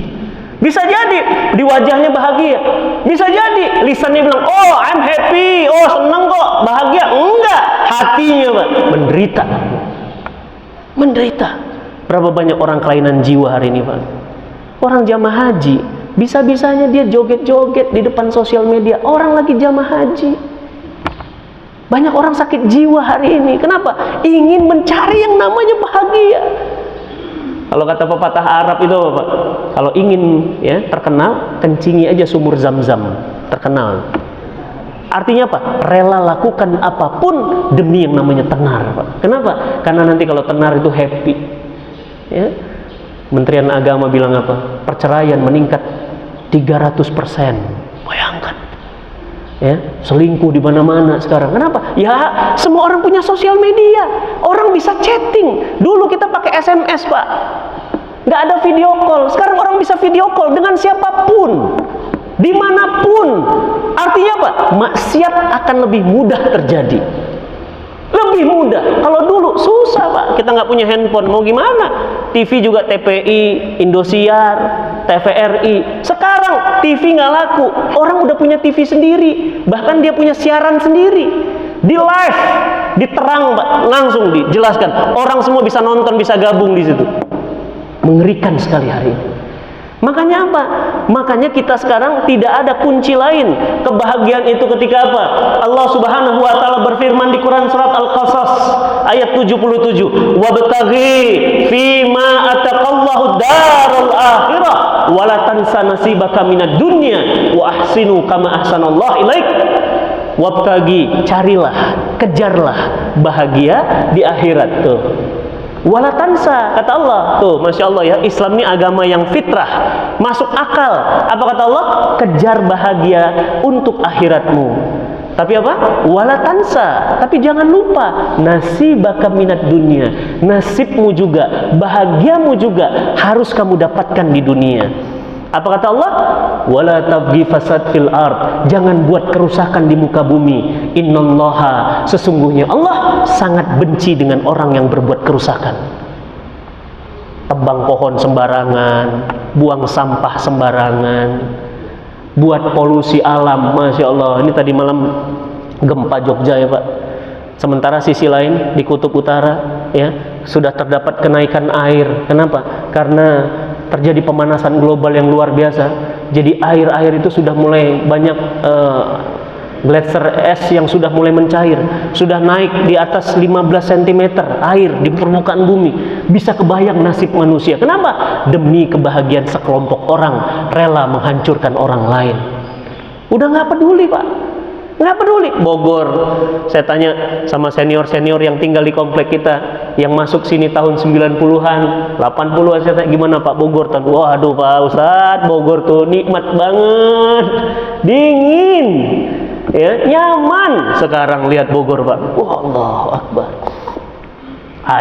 Bisa jadi di wajahnya bahagia, bisa jadi lisannya bilang, oh I'm happy, oh seneng kok, bahagia. Enggak, hatinya Pak menderita. Menderita. Berapa banyak orang kelainan jiwa hari ini Pak? Orang jamaah haji, bisa-bisanya dia joget-joget di depan sosial media. Orang lagi jamaah haji. Banyak orang sakit jiwa hari ini. Kenapa? Ingin mencari yang namanya bahagia. Kalau kata pepatah Arab itu apa Pak? Kalau ingin ya terkenal, kencingi aja sumur Zam-Zam. Terkenal. Artinya apa? Rela lakukan apapun demi yang namanya tenar Pak. Kenapa? Karena nanti kalau tenar itu happy. Ya. Menterian Agama bilang apa? Perceraian meningkat 300%. Bayangkan. Ya, selingkuh di mana-mana sekarang. Kenapa? Ya, semua orang punya sosial media. Orang bisa chatting. Dulu kita pakai SMS, Pak. Nggak ada video call. Sekarang orang bisa video call dengan siapapun, dimanapun. Artinya apa? Maksiat akan lebih mudah terjadi. Lebih mudah. Kalau dulu susah Pak, kita nggak punya handphone, mau gimana? TV juga TPI, Indosiar, TVRI. Sekarang TV nggak laku, orang udah punya TV sendiri, bahkan dia punya siaran sendiri, di live, diterang Pak, langsung dijelaskan. Orang semua bisa nonton, bisa gabung di situ. Mengerikan sekali hari ini. Makanya apa? Makanya kita sekarang tidak ada kunci lain. Kebahagiaan itu ketika apa? Allah Subhanahu wa taala berfirman di Quran surat Al-Qasas ayat 77, "Wabtaghi fima ataqallahu darul akhirah wa la tansa nasibaka minad dunya wa ahsinu kama ahsanallahu ilaik." Wabtaghi, carilah, kejarlah bahagia di akhirat tuh. Wala tansa, kata Allah. Tuh, Masya Allah ya, Islam ini agama yang fitrah, masuk akal. Apa kata Allah? Kejar bahagia untuk akhiratmu. Tapi apa? Wala tansa, tapi jangan lupa nasibaka minat dunia. Nasibmu juga, bahagiamu juga harus kamu dapatkan di dunia. Apa kata Allah? Wala tabghi fasad fil ard. Jangan buat kerusakan di muka bumi. Innallaha, sesungguhnya Allah sangat benci dengan orang yang berbuat kerusakan. Tebang pohon sembarangan, buang sampah sembarangan, buat polusi alam. Masya Allah, ini tadi malam gempa Jogja ya Pak. Sementara sisi lain di kutub utara ya sudah terdapat kenaikan air. Kenapa? Karena terjadi pemanasan global yang luar biasa. Jadi air-air itu sudah mulai banyak gletser es yang sudah mulai mencair, sudah naik di atas 15 cm air di permukaan bumi. Bisa kebayang nasib manusia. Kenapa? Demi kebahagiaan sekelompok orang rela menghancurkan orang lain. Udah nggak peduli, Pak. Nggak peduli. Bogor, saya tanya sama senior-senior yang tinggal di komplek kita, yang masuk sini tahun 90-an, 80-an, saya tanya, gimana Pak Bogor? Waduh Pak Ustadz, Bogor tuh nikmat banget, dingin, ya, nyaman. Sekarang lihat Bogor Pak, wah, Allahu Akbar,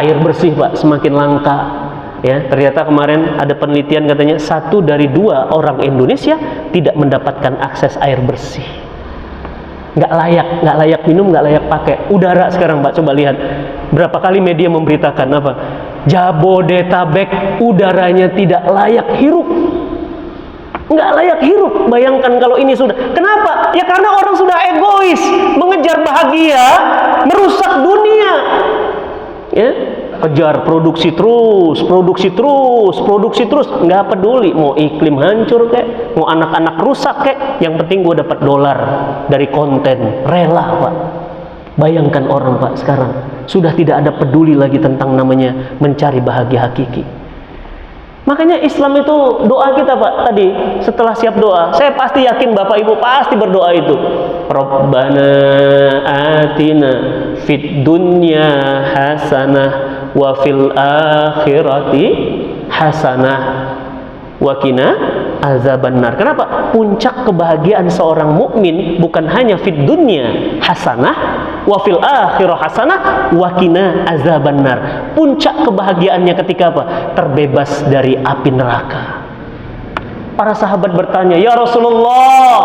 air bersih Pak semakin langka. Ya, ternyata kemarin ada penelitian katanya 1 dari 2 orang Indonesia tidak mendapatkan akses air bersih. Nggak layak minum, nggak layak pakai. Udara sekarang Pak, coba lihat berapa kali media memberitakan apa, Jabodetabek udaranya tidak layak hirup, nggak layak hirup. Bayangkan kalau ini sudah, kenapa? Ya karena orang sudah egois, mengejar bahagia, merusak dunia, ya, kejar produksi terus, nggak peduli mau iklim hancur kek, mau anak-anak rusak kek, yang penting gue dapat dolar dari konten, rela Pak. Bayangkan orang Pak sekarang sudah tidak ada peduli lagi tentang namanya mencari bahagia hakiki. Makanya Islam itu doa kita Pak, tadi setelah siap doa, saya pasti yakin Bapak Ibu pasti berdoa itu, Rabbana atina fid dunya hasanah wa fil akhirati hasanah wa qina azabannar. Kenapa? Puncak kebahagiaan seorang mukmin bukan hanya fid dunya hasanah wa fil akhirah hasanah wa qina azabannar. Puncak kebahagiaannya ketika apa? Terbebas dari api neraka. Para sahabat bertanya, "Ya Rasulullah,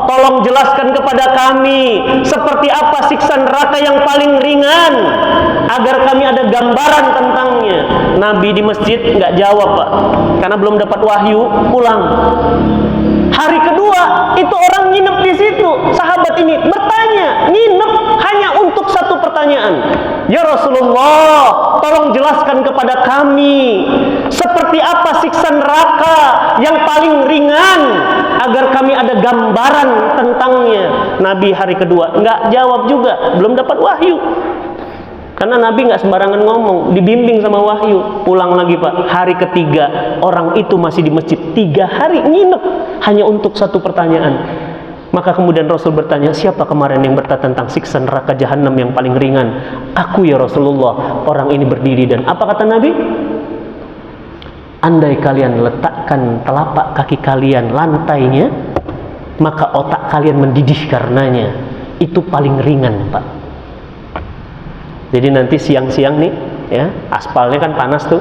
tolong jelaskan kepada kami seperti apa siksa neraka yang paling ringan agar kami ada gambaran tentangnya." Nabi di masjid nggak jawab Pak, karena belum dapat wahyu, pulang. Hari kedua itu orang nginep di situ. Sahabat ini bertanya, nginep hanya untuk satu pertanyaan. "Ya Rasulullah, tolong jelaskan kepada kami seperti apa siksa neraka yang paling ringan agar kami ada gambaran tentangnya." Nabi hari kedua nggak jawab juga, belum dapat wahyu. Karena Nabi nggak sembarangan ngomong, dibimbing sama wahyu. Pulang lagi Pak, hari ketiga orang itu masih di masjid, 3 hari nginep hanya untuk satu pertanyaan. Maka kemudian Rasul bertanya, "Siapa kemarin yang bertanya tentang siksa neraka jahanam yang paling ringan?" "Aku ya Rasulullah." Orang ini berdiri dan apa kata Nabi? "Andai kalian letakkan telapak kaki kalian lantainya, maka otak kalian mendidih karenanya." Itu paling ringan Pak. Jadi nanti siang-siang nih, ya, aspalnya kan panas tuh.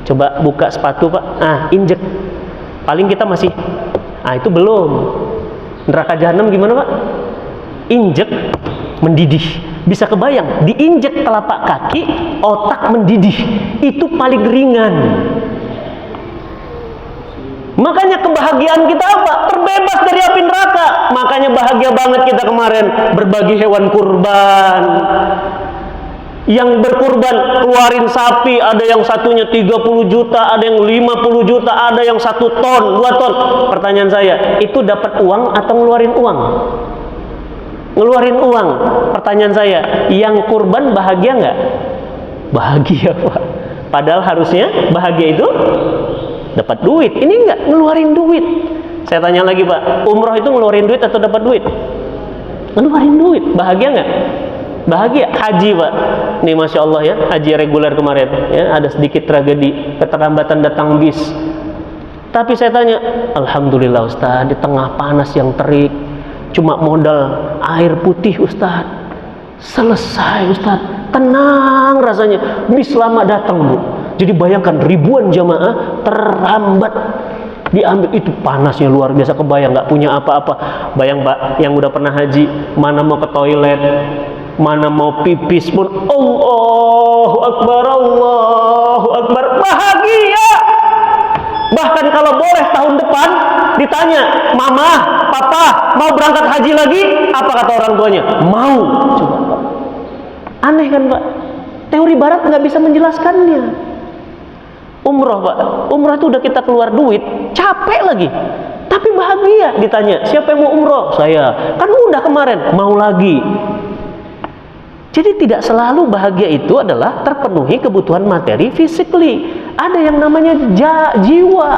Coba buka sepatu Pak, injek. Paling kita masih, itu belum. Neraka jahanam gimana Pak? Injek, mendidih. Bisa kebayang, diinjek telapak kaki, otak mendidih. Itu paling ringan. Makanya kebahagiaan kita apa? Terbebas dari api neraka. Makanya bahagia banget kita kemarin berbagi hewan kurban. Yang berkurban keluarin sapi, ada yang satunya 30 juta, ada yang 50 juta, ada yang 1 ton, 2 ton. Pertanyaan saya, itu dapat uang atau ngeluarin uang? Ngeluarin uang. Pertanyaan saya, yang kurban bahagia nggak? Bahagia Pak. Padahal harusnya bahagia itu dapat duit. Ini nggak, ngeluarin duit. Saya tanya lagi Pak, umroh itu ngeluarin duit atau dapat duit? Ngeluarin duit. Bahagia nggak? Bahagia. Haji Pak, nih Masya Allah ya, haji reguler kemarin ya, ada sedikit tragedi, keterlambatan datang bis. Tapi saya tanya, Alhamdulillah Ustaz, di tengah panas yang terik, cuma modal air putih Ustaz, selesai Ustaz, tenang rasanya. Bis lama datang Bu, jadi bayangkan ribuan jamaah terlambat diambil, itu panasnya luar biasa. Kebayang, nggak punya apa-apa. Bayang Pak, yang udah pernah haji, mana mau ke toilet, mana mau pipis pun Allahu Akbar, Allahu Akbar, bahagia. Bahkan kalau boleh tahun depan ditanya, "Mama, Papa, mau berangkat haji lagi?" Apa kata orang tuanya? Mau. Coba Pak, aneh kan Pak? Teori barat nggak bisa menjelaskannya. Umroh Pak, umroh itu udah kita keluar duit, capek lagi. Tapi bahagia. Ditanya, siapa yang mau umroh? Saya. Kan udah kemarin, mau lagi. Jadi tidak selalu bahagia itu adalah terpenuhi kebutuhan materi physically. Ada yang namanya jiwa,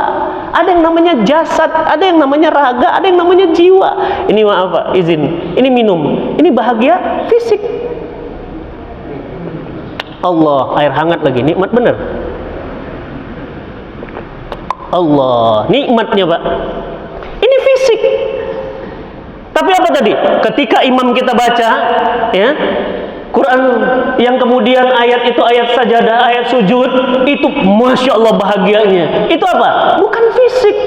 ada yang namanya jasad, ada yang namanya raga, ada yang namanya jiwa. Ini maaf Pak, izin. Ini minum. Ini bahagia fisik. Allah, air hangat lagi, nikmat bener. Allah, nikmatnya Pak. Ini fisik. Tapi apa tadi? Ketika imam kita baca, ya, Quran yang kemudian ayat itu ayat sajadah, ayat sujud, itu Masya Allah bahagianya. Itu apa? Bukan fisik,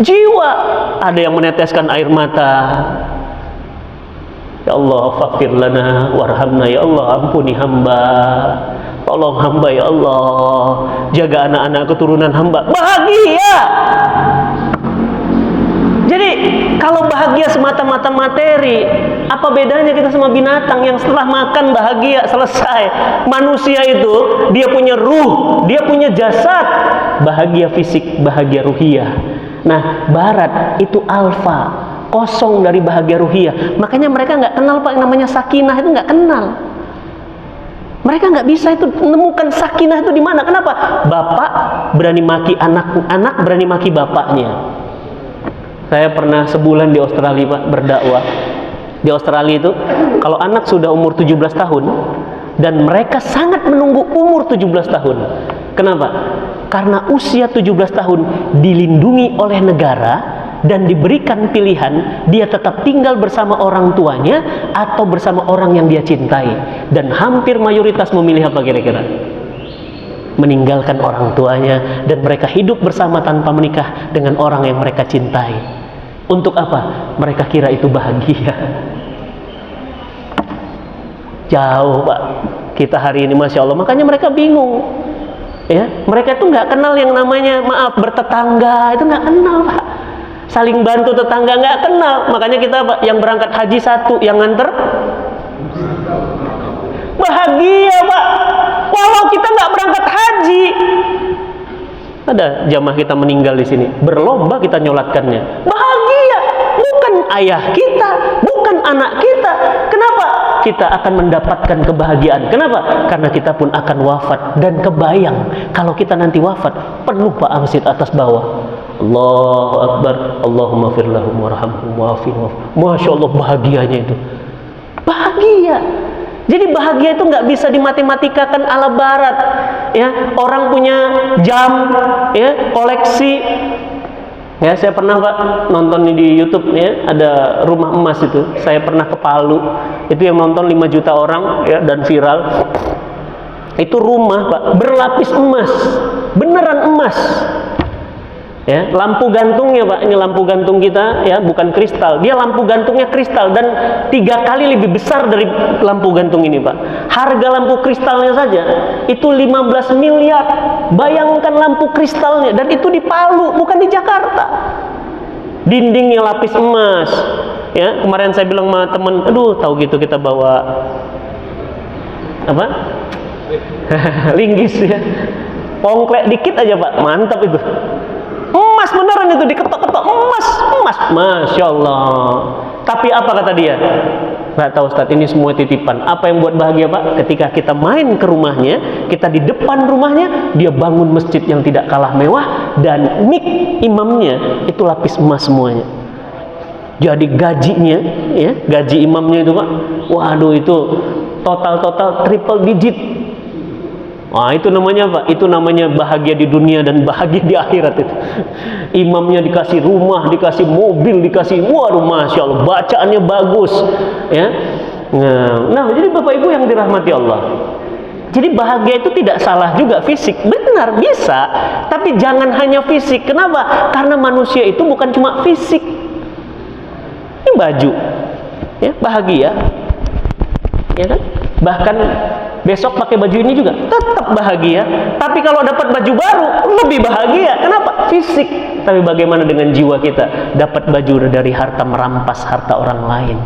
jiwa. Ada yang meneteskan air mata. Ya Allah, fakfir lana warhamna, ya Allah, ampuni hamba. Tolong hamba ya Allah. Jaga anak-anak keturunan hamba. Bahagia. Jadi kalau bahagia semata-mata materi, apa bedanya kita sama binatang yang setelah makan bahagia, selesai. Manusia itu dia punya ruh, dia punya jasad, bahagia fisik, bahagia ruhiyah. Nah, barat itu alfa, kosong dari bahagia ruhiyah. Makanya mereka nggak kenal Pak yang namanya sakinah, itu nggak kenal. Mereka nggak bisa itu menemukan sakinah itu di mana. Kenapa? Bapak berani maki anak, anak berani maki bapaknya. Saya pernah sebulan di Australia Pak, berdakwah. Di Australia itu kalau anak sudah umur 17 tahun dan mereka sangat menunggu umur 17 tahun. Kenapa? Karena usia 17 tahun dilindungi oleh negara dan diberikan pilihan dia tetap tinggal bersama orang tuanya atau bersama orang yang dia cintai. Dan hampir mayoritas memilih apa kira-kira? Meninggalkan orang tuanya dan mereka hidup bersama tanpa menikah dengan orang yang mereka cintai. Untuk apa? Mereka kira itu bahagia. Jauh Pak kita hari ini, Masya Allah. Makanya mereka bingung, ya. Mereka itu nggak kenal yang namanya maaf bertetangga, itu nggak kenal Pak. Saling bantu tetangga nggak kenal. Makanya kita Pak, yang berangkat haji satu, yang nganter bahagia Pak. Walau kita nggak berangkat haji, ada jamaah kita meninggal di sini, berlomba kita nyolatkannya. Bahagia, bukan ayah kita, bukan anak kita. Kenapa? Kita akan mendapatkan kebahagiaan. Kenapa? Karena kita pun akan wafat. Dan kebayang kalau kita nanti wafat, penuh Pak masjid atas bawah. Allahu Akbar, Allahumma firlahum warhamhum wa'afihim. Masya Allah bahagianya itu. Bahagia. Jadi bahagia itu nggak bisa dimatematika-kan ala barat, ya. Orang punya jam, ya, koleksi. Ya, saya pernah Pak nonton di YouTube, ya, ada rumah emas itu. Saya pernah ke Palu, itu yang nonton 5 juta orang, ya, dan viral. Itu rumah Pak berlapis emas, beneran emas. Ya, lampu gantungnya Pak, ini lampu gantung kita, ya, bukan kristal. Dia lampu gantungnya kristal dan 3 kali lebih besar dari lampu gantung ini Pak. Harga lampu kristalnya saja itu 15 miliar. Bayangkan lampu kristalnya, dan itu di Palu, bukan di Jakarta. Dindingnya lapis emas. Ya, kemarin saya bilang sama temen, aduh tahu gitu kita bawa apa? Linggis, ya. Pongklek dikit aja Pak, mantap itu. Emas beneran itu, diketok-ketok emas, Masya Allah. Tapi apa kata dia? Nggak tahu Ustaz, ini semua titipan. Apa yang buat bahagia Pak? Ketika kita main ke rumahnya, kita di depan rumahnya, dia bangun masjid yang tidak kalah mewah, dan mik imamnya itu lapis emas semuanya. Jadi gajinya, ya, gaji imamnya itu Pak, waduh itu total triple digit. Wah, itu namanya apa? Itu namanya bahagia di dunia dan bahagia di akhirat itu. Imamnya dikasih rumah, dikasih mobil, dikasih, waduh Masya Allah, bacaannya bagus, ya. Nah, jadi Bapak Ibu yang dirahmati Allah, jadi bahagia itu tidak salah juga fisik, benar bisa, tapi jangan hanya fisik. Kenapa? Karena manusia itu bukan cuma fisik. Ini baju, ya, bahagia, ya kan? Bahkan besok pakai baju ini juga tetap bahagia. Tapi kalau dapat baju baru lebih bahagia. Kenapa? Fisik. Tapi bagaimana dengan jiwa kita? Dapat baju dari harta merampas harta orang lain.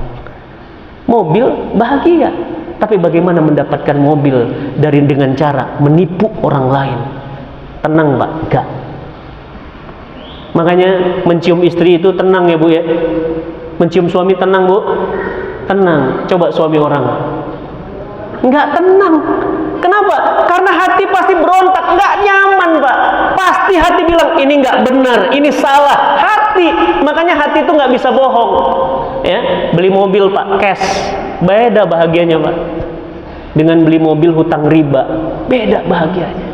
Mobil bahagia. Tapi bagaimana mendapatkan mobil dengan cara menipu orang lain? Tenang Pak, enggak. Makanya mencium istri itu tenang ya Bu ya. Mencium suami tenang Bu. Tenang. Coba suami orang. Enggak tenang. Kenapa? Karena hati pasti berontak, enggak nyaman Pak. Pasti hati bilang ini enggak benar, ini salah. Hati. Makanya hati itu enggak bisa bohong. Ya, beli mobil Pak, cash. Beda bahagianya Pak. Dengan beli mobil hutang riba, beda bahagianya.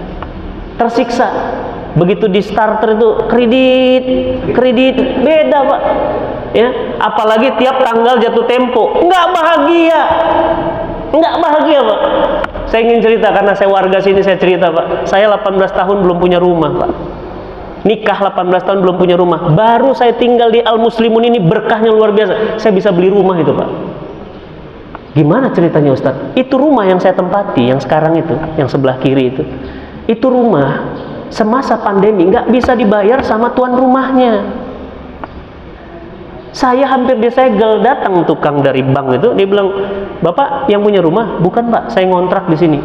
Tersiksa. Begitu di starter itu kredit, beda Pak. Ya, apalagi tiap tanggal jatuh tempo, enggak bahagia Pak. Saya ingin cerita karena saya warga sini, saya cerita Pak. Saya 18 tahun belum punya rumah Pak. Nikah 18 tahun belum punya rumah. Baru saya tinggal di Al Muslimun ini berkahnya luar biasa. Saya bisa beli rumah itu Pak. Gimana ceritanya Ustadz? Itu rumah yang saya tempati, yang sekarang itu, yang sebelah kiri itu. Itu rumah semasa pandemi nggak bisa dibayar sama tuan rumahnya. Saya hampir disegel, datang tukang dari bank itu, dia bilang, "Bapak yang punya rumah?" "Bukan Pak, saya ngontrak di sini."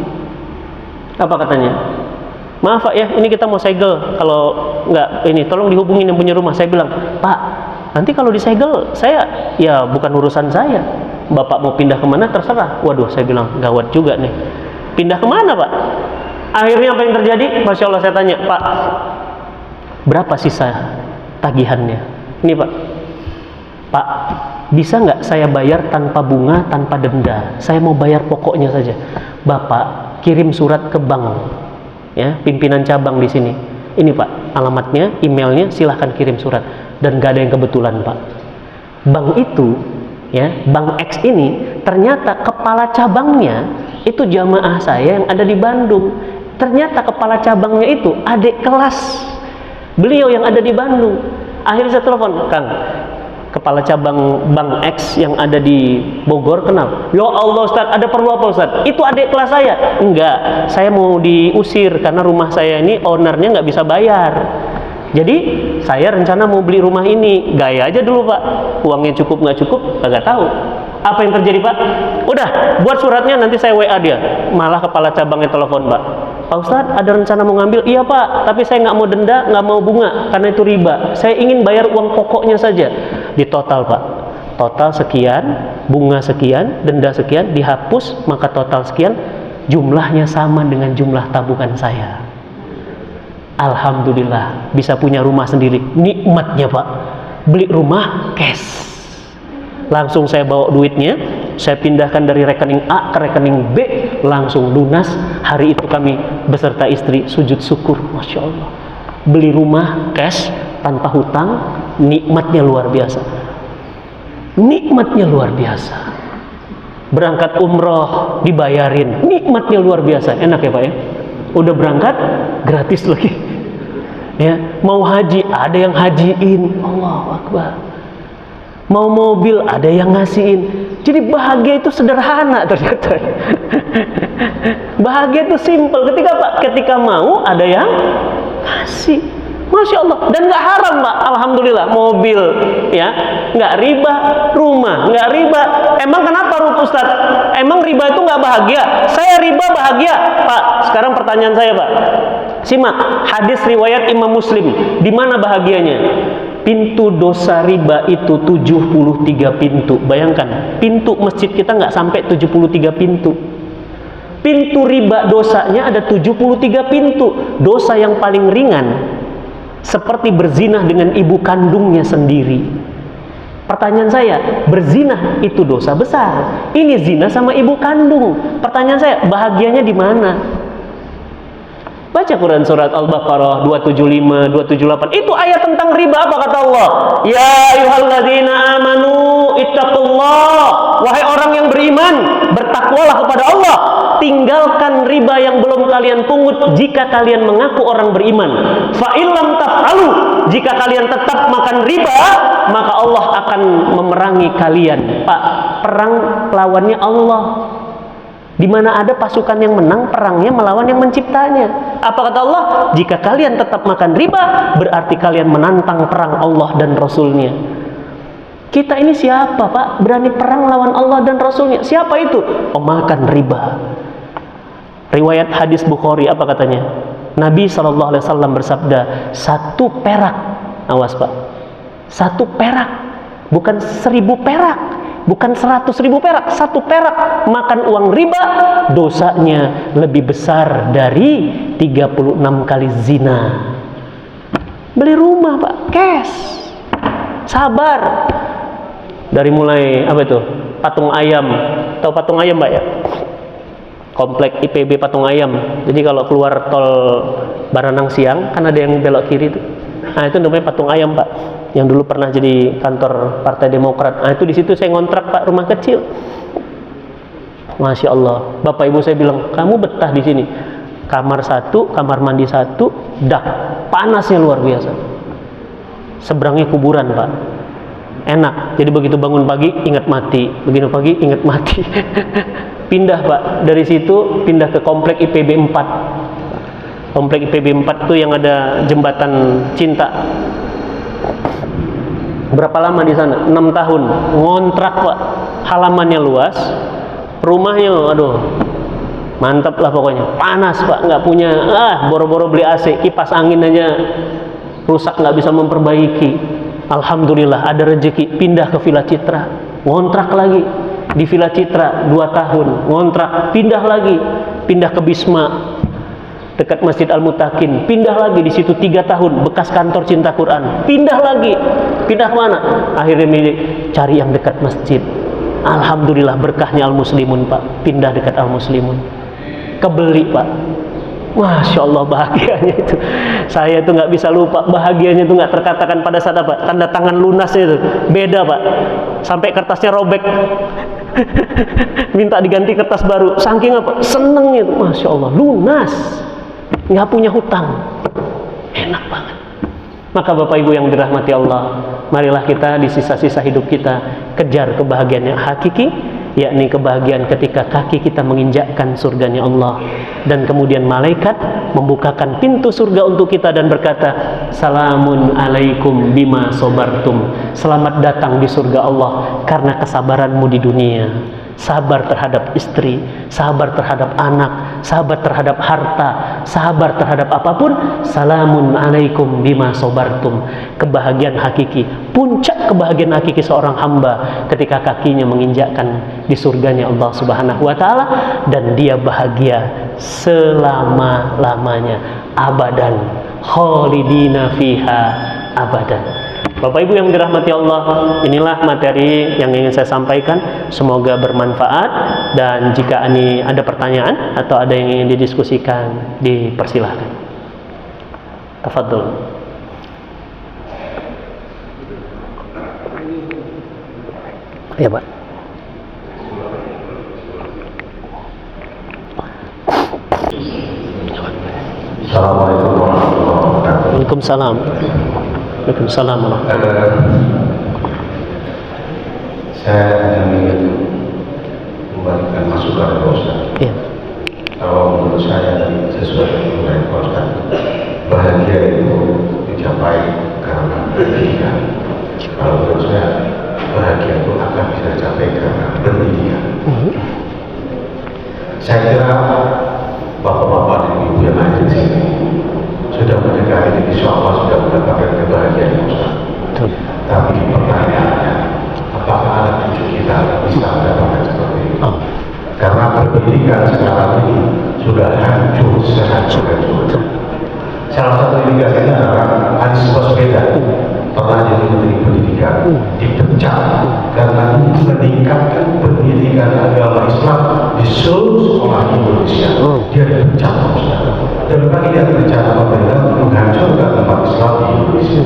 Apa katanya? "Maaf Pak ya, ini kita mau segel. Kalau nggak ini, tolong dihubungin yang punya rumah." Saya bilang, "Pak, nanti kalau disegel, saya ya bukan urusan saya. Bapak mau pindah kemana terserah." Waduh, saya bilang gawat juga nih. Pindah kemana Pak? Akhirnya apa yang terjadi? Masya Allah, saya tanya, "Pak, berapa sisa tagihannya?" "Ini Pak." "Pak, bisa nggak saya bayar tanpa bunga, tanpa denda? Saya mau bayar pokoknya saja." "Bapak kirim surat ke bank, ya, pimpinan cabang di sini. Ini Pak, alamatnya, emailnya, silahkan kirim surat." Dan nggak ada yang kebetulan Pak. Bank itu, ya, Bank X ini ternyata kepala cabangnya itu jamaah saya yang ada di Bandung. Ternyata kepala cabangnya itu adik kelas beliau yang ada di Bandung. Akhirnya saya telepon, "Kang, kepala cabang Bank X yang ada di Bogor kenal?" "Ya Allah Ustaz, ada perlu apa Ustaz?" "Itu adik kelas saya." "Enggak, saya mau diusir karena rumah saya ini ownernya nggak bisa bayar. Jadi saya rencana mau beli rumah ini." "Gaya aja dulu Pak, uangnya cukup nggak cukup nggak tahu." Apa yang terjadi Pak? "Udah, buat suratnya, nanti saya WA dia." Malah kepala cabangnya telepon, "Pak, Pak Ustadz ada rencana mau ngambil." "Iya Pak, tapi saya nggak mau denda, nggak mau bunga, karena itu riba. Saya ingin bayar uang pokoknya saja." Di total Pak, total sekian, bunga sekian, denda sekian, dihapus, maka total sekian, jumlahnya sama dengan jumlah tabungan saya. Alhamdulillah, bisa punya rumah sendiri. Nikmatnya Pak, beli rumah cash. Langsung saya bawa duitnya, saya pindahkan dari rekening A ke rekening B, langsung lunas. Hari itu kami beserta istri sujud syukur, Masya Allah. Beli rumah cash, tanpa hutang, nikmatnya luar biasa. Nikmatnya luar biasa. Berangkat umroh, dibayarin, nikmatnya luar biasa. Enak ya Pak ya? Udah berangkat, gratis lagi. Ya, mau haji, ada yang hajiin. Allahu Akbar. Mau mobil, ada yang ngasihin. Jadi bahagia itu sederhana ternyata. Bahagia itu simple. Ketika mau, ada yang ngasih. Masya Allah. Dan nggak haram Pak, alhamdulillah. Mobil, ya, nggak riba. Rumah, nggak riba. Emang kenapa Ustaz? Emang riba itu nggak bahagia? Saya riba bahagia Pak. Sekarang pertanyaan saya Pak, simak hadis riwayat Imam Muslim. Di mana bahagianya? Pintu dosa riba itu 73 pintu. Bayangkan, pintu masjid kita nggak sampai 73 pintu. Pintu riba dosanya ada 73 pintu. Dosa yang paling ringan seperti berzinah dengan ibu kandungnya sendiri. Pertanyaan saya, berzinah itu dosa besar. Ini zina sama ibu kandung. Pertanyaan saya, bahagianya di mana? Baca Quran surat Al-Baqarah 275, 278. Itu ayat tentang riba. Apa kata Allah? "Ya ayyuhalladzina amanu ittaqullah." Wahai orang yang beriman, bertakwalah kepada Allah. Tinggalkan riba yang belum kalian pungut jika kalian mengaku orang beriman. Fa illam taf'alu, jika kalian tetap makan riba, maka Allah akan memerangi kalian. Pak, perang lawannya Allah. Di mana ada pasukan yang menang, perangnya melawan yang menciptanya. Apa kata Allah? Jika kalian tetap makan riba, berarti kalian menantang perang Allah dan Rasulnya. Kita ini siapa Pak? Berani perang lawan Allah dan Rasulnya? Siapa itu? Pemakan riba. Riwayat hadis Bukhari, apa katanya? Nabi SAW bersabda, 1 perak Awas Pak, 1 perak, bukan 1000 perak, bukan 100.000 perak, 1 perak makan uang riba, dosanya lebih besar dari 36 kali zina. Beli rumah Pak, cash, sabar. Dari mulai apa itu, patung ayam, tahu patung ayam Pak ya? Komplek IPB Patung Ayam. Jadi kalau keluar tol Baranang Siang kan ada yang belok kiri itu. Nah itu namanya Patung Ayam Pak, yang dulu pernah jadi kantor Partai Demokrat. Nah itu di situ saya ngontrak Pak, rumah kecil. Masya Allah, bapak ibu saya bilang, kamu betah di sini. Kamar 1, kamar mandi 1, dak, panasnya luar biasa. Seberangnya kuburan Pak, enak. Jadi begitu bangun pagi ingat mati, begitu pagi ingat mati. Pindah Pak, dari situ pindah ke komplek IPB 4. Komplek IPB 4 tuh yang ada jembatan cinta. Berapa lama di sana? 6 tahun. Ngontrak Pak. Halamannya luas. Rumahnya aduh. Mantap lah pokoknya. Panas Pak, nggak punya boro-boro beli AC, kipas angin aja rusak, nggak bisa memperbaiki. Alhamdulillah ada rezeki, pindah ke Villa Citra. Ngontrak lagi di Villa Citra 2 tahun. Ngontrak, pindah lagi, pindah ke Bisma dekat Masjid Al-Mutakin, pindah lagi di situ 3 tahun, bekas kantor Cinta Quran, pindah lagi, pindah mana? Akhirnya milih cari yang dekat masjid. Alhamdulillah berkahnya Al-Muslimun Pak, pindah dekat Al-Muslimun, kebeli Pak. Masya Allah bahagianya itu, saya tuh nggak bisa lupa bahagianya itu, nggak terkatakan pada saat apa, tanda tangan lunasnya itu beda Pak, sampai kertasnya robek. Minta diganti kertas baru, saking apa senengnya itu, Masya Allah lunas, nggak punya hutang, enak banget. Maka Bapak Ibu yang dirahmati Allah, marilah kita di sisa-sisa hidup kita kejar kebahagiaan yang hakiki, yakni kebahagiaan ketika kaki kita menginjakkan surganya Allah, dan kemudian malaikat membukakan pintu surga untuk kita dan berkata, salamun alaikum bima sobartum, selamat datang di surga Allah karena kesabaranmu di dunia. Sabar terhadap istri, sabar terhadap anak, sabar terhadap harta, sabar terhadap apapun. Salamun alaikum bima sobartum. Kebahagiaan hakiki, puncak kebahagiaan hakiki seorang hamba ketika kakinya menginjakkan di surganya Allah Subhanahu wa Ta'ala, dan dia bahagia selama-lamanya, abadan, khalidina fiha abadan. Bapak Ibu yang dirahmati Allah, inilah materi yang ingin saya sampaikan. Semoga bermanfaat, dan jika ini ada pertanyaan atau ada yang ingin didiskusikan, dipersilahkan. Tafadhol. Ya Pak. Assalamualaikum warahmatullahi wabarakatuh. Waalaikumsalam. Waalaikumsalam. Saya ingin memberikan masukan kepada Ustaz. Ya. Kalau menurut saya sesuai dengan Ustaz, bahagia itu dicapai karena pendidikan. Kalau menurut saya bahagia itu akan bisa dicapai karena pendidikan. Saya kira bapak-bapak dan ibu yang ada di sini sudah mendekati, insya Allah sudah mendapatkan kebahagiaan Ustaz. Tapi pertanyaannya, apakah anak cucu kita bisa mendapatkan seperti itu? Karena pendidikan sekarang ini sudah hancur sehancur-hancurnya. Salah satu indikasinya adalah Anies Baswedan, pernah jadi Menteri Pendidikan, dipecat karena meningkatkan pendidikan agama Islam di seluruh sekolah Indonesia. Dia dipecat, dan lagi dia rencana pemerintah menghancurkan umat Islam di Indonesia.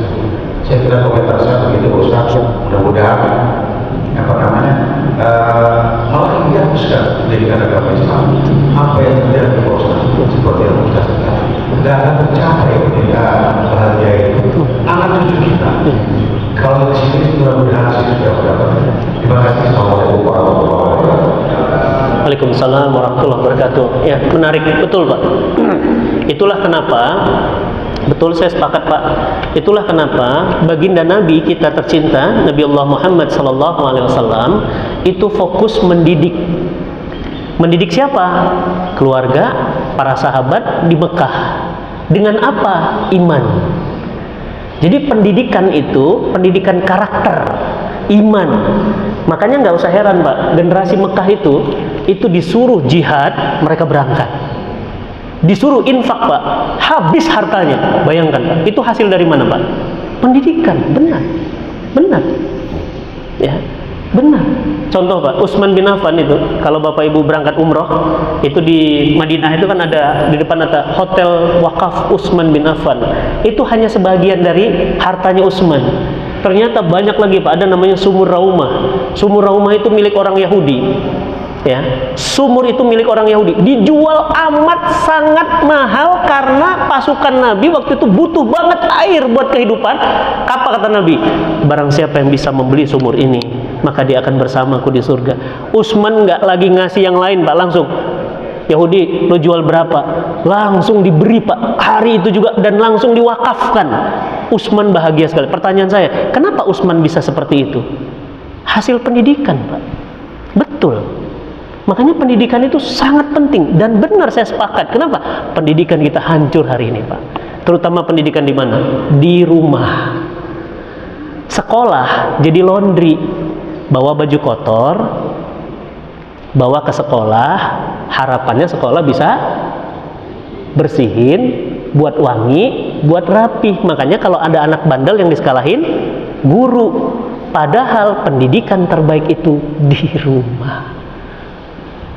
Saya kira komentar saya begitu Ustaz. Mudah-mudahan malah dihapuskan pendidikan agama Islam. Apa yang terjadi Ustaz? Seperti yang Ustaz katakan, tidak akan tercapai pendidikan bahagia itu anak cucu kita. Kalau di sini mudah-mudahan sih sudah mendapatkan. Terima kasih. Assalamualaikum warahmatullahi wabarakatuh. Waalaikumsalam warahmatullahi wabarakatuh. Ya, menarik, betul Pak. Itulah kenapa, betul saya sepakat Pak. Itulah kenapa baginda Nabi kita tercinta, Nabi Allah Muhammad SAW itu fokus mendidik. Mendidik siapa? Keluarga, para sahabat di Mekah. Dengan apa? Iman. Jadi pendidikan itu, pendidikan karakter, iman. Makanya nggak usah heran Pak, generasi Mekah itu disuruh jihad, mereka berangkat. Disuruh infak Pak, habis hartanya. Bayangkan Pak, itu hasil dari mana Pak? Pendidikan, benar. Ya, benar. Contoh Pak, Utsman bin Affan itu, kalau Bapak Ibu berangkat umroh, itu di Madinah itu kan ada, di depan ada hotel wakaf Utsman bin Affan. Itu hanya sebagian dari hartanya Utsman. Ternyata banyak lagi Pak, ada namanya Sumur Raumah. Sumur Raumah itu milik orang Yahudi. Ya, sumur itu milik orang Yahudi, dijual amat sangat mahal karena pasukan Nabi waktu itu butuh banget air buat kehidupan. Apa kata Nabi? Barang siapa yang bisa membeli sumur ini, maka dia akan bersamaku di surga. Utsman nggak lagi ngasih yang lain Pak, langsung Yahudi, lo jual berapa? Langsung diberi Pak, hari itu juga, dan langsung diwakafkan. Utsman bahagia sekali. Pertanyaan saya, kenapa Utsman bisa seperti itu? Hasil pendidikan Pak. Betul. Makanya pendidikan itu sangat penting, dan benar saya sepakat. Kenapa? Pendidikan kita hancur hari ini Pak. Terutama pendidikan di mana? Di rumah. Sekolah jadi laundry. Bawa baju kotor, bawa ke sekolah, harapannya sekolah bisa bersihin, buat wangi, buat rapi. Makanya kalau ada anak bandel yang disekalahin guru. Padahal pendidikan terbaik itu di rumah.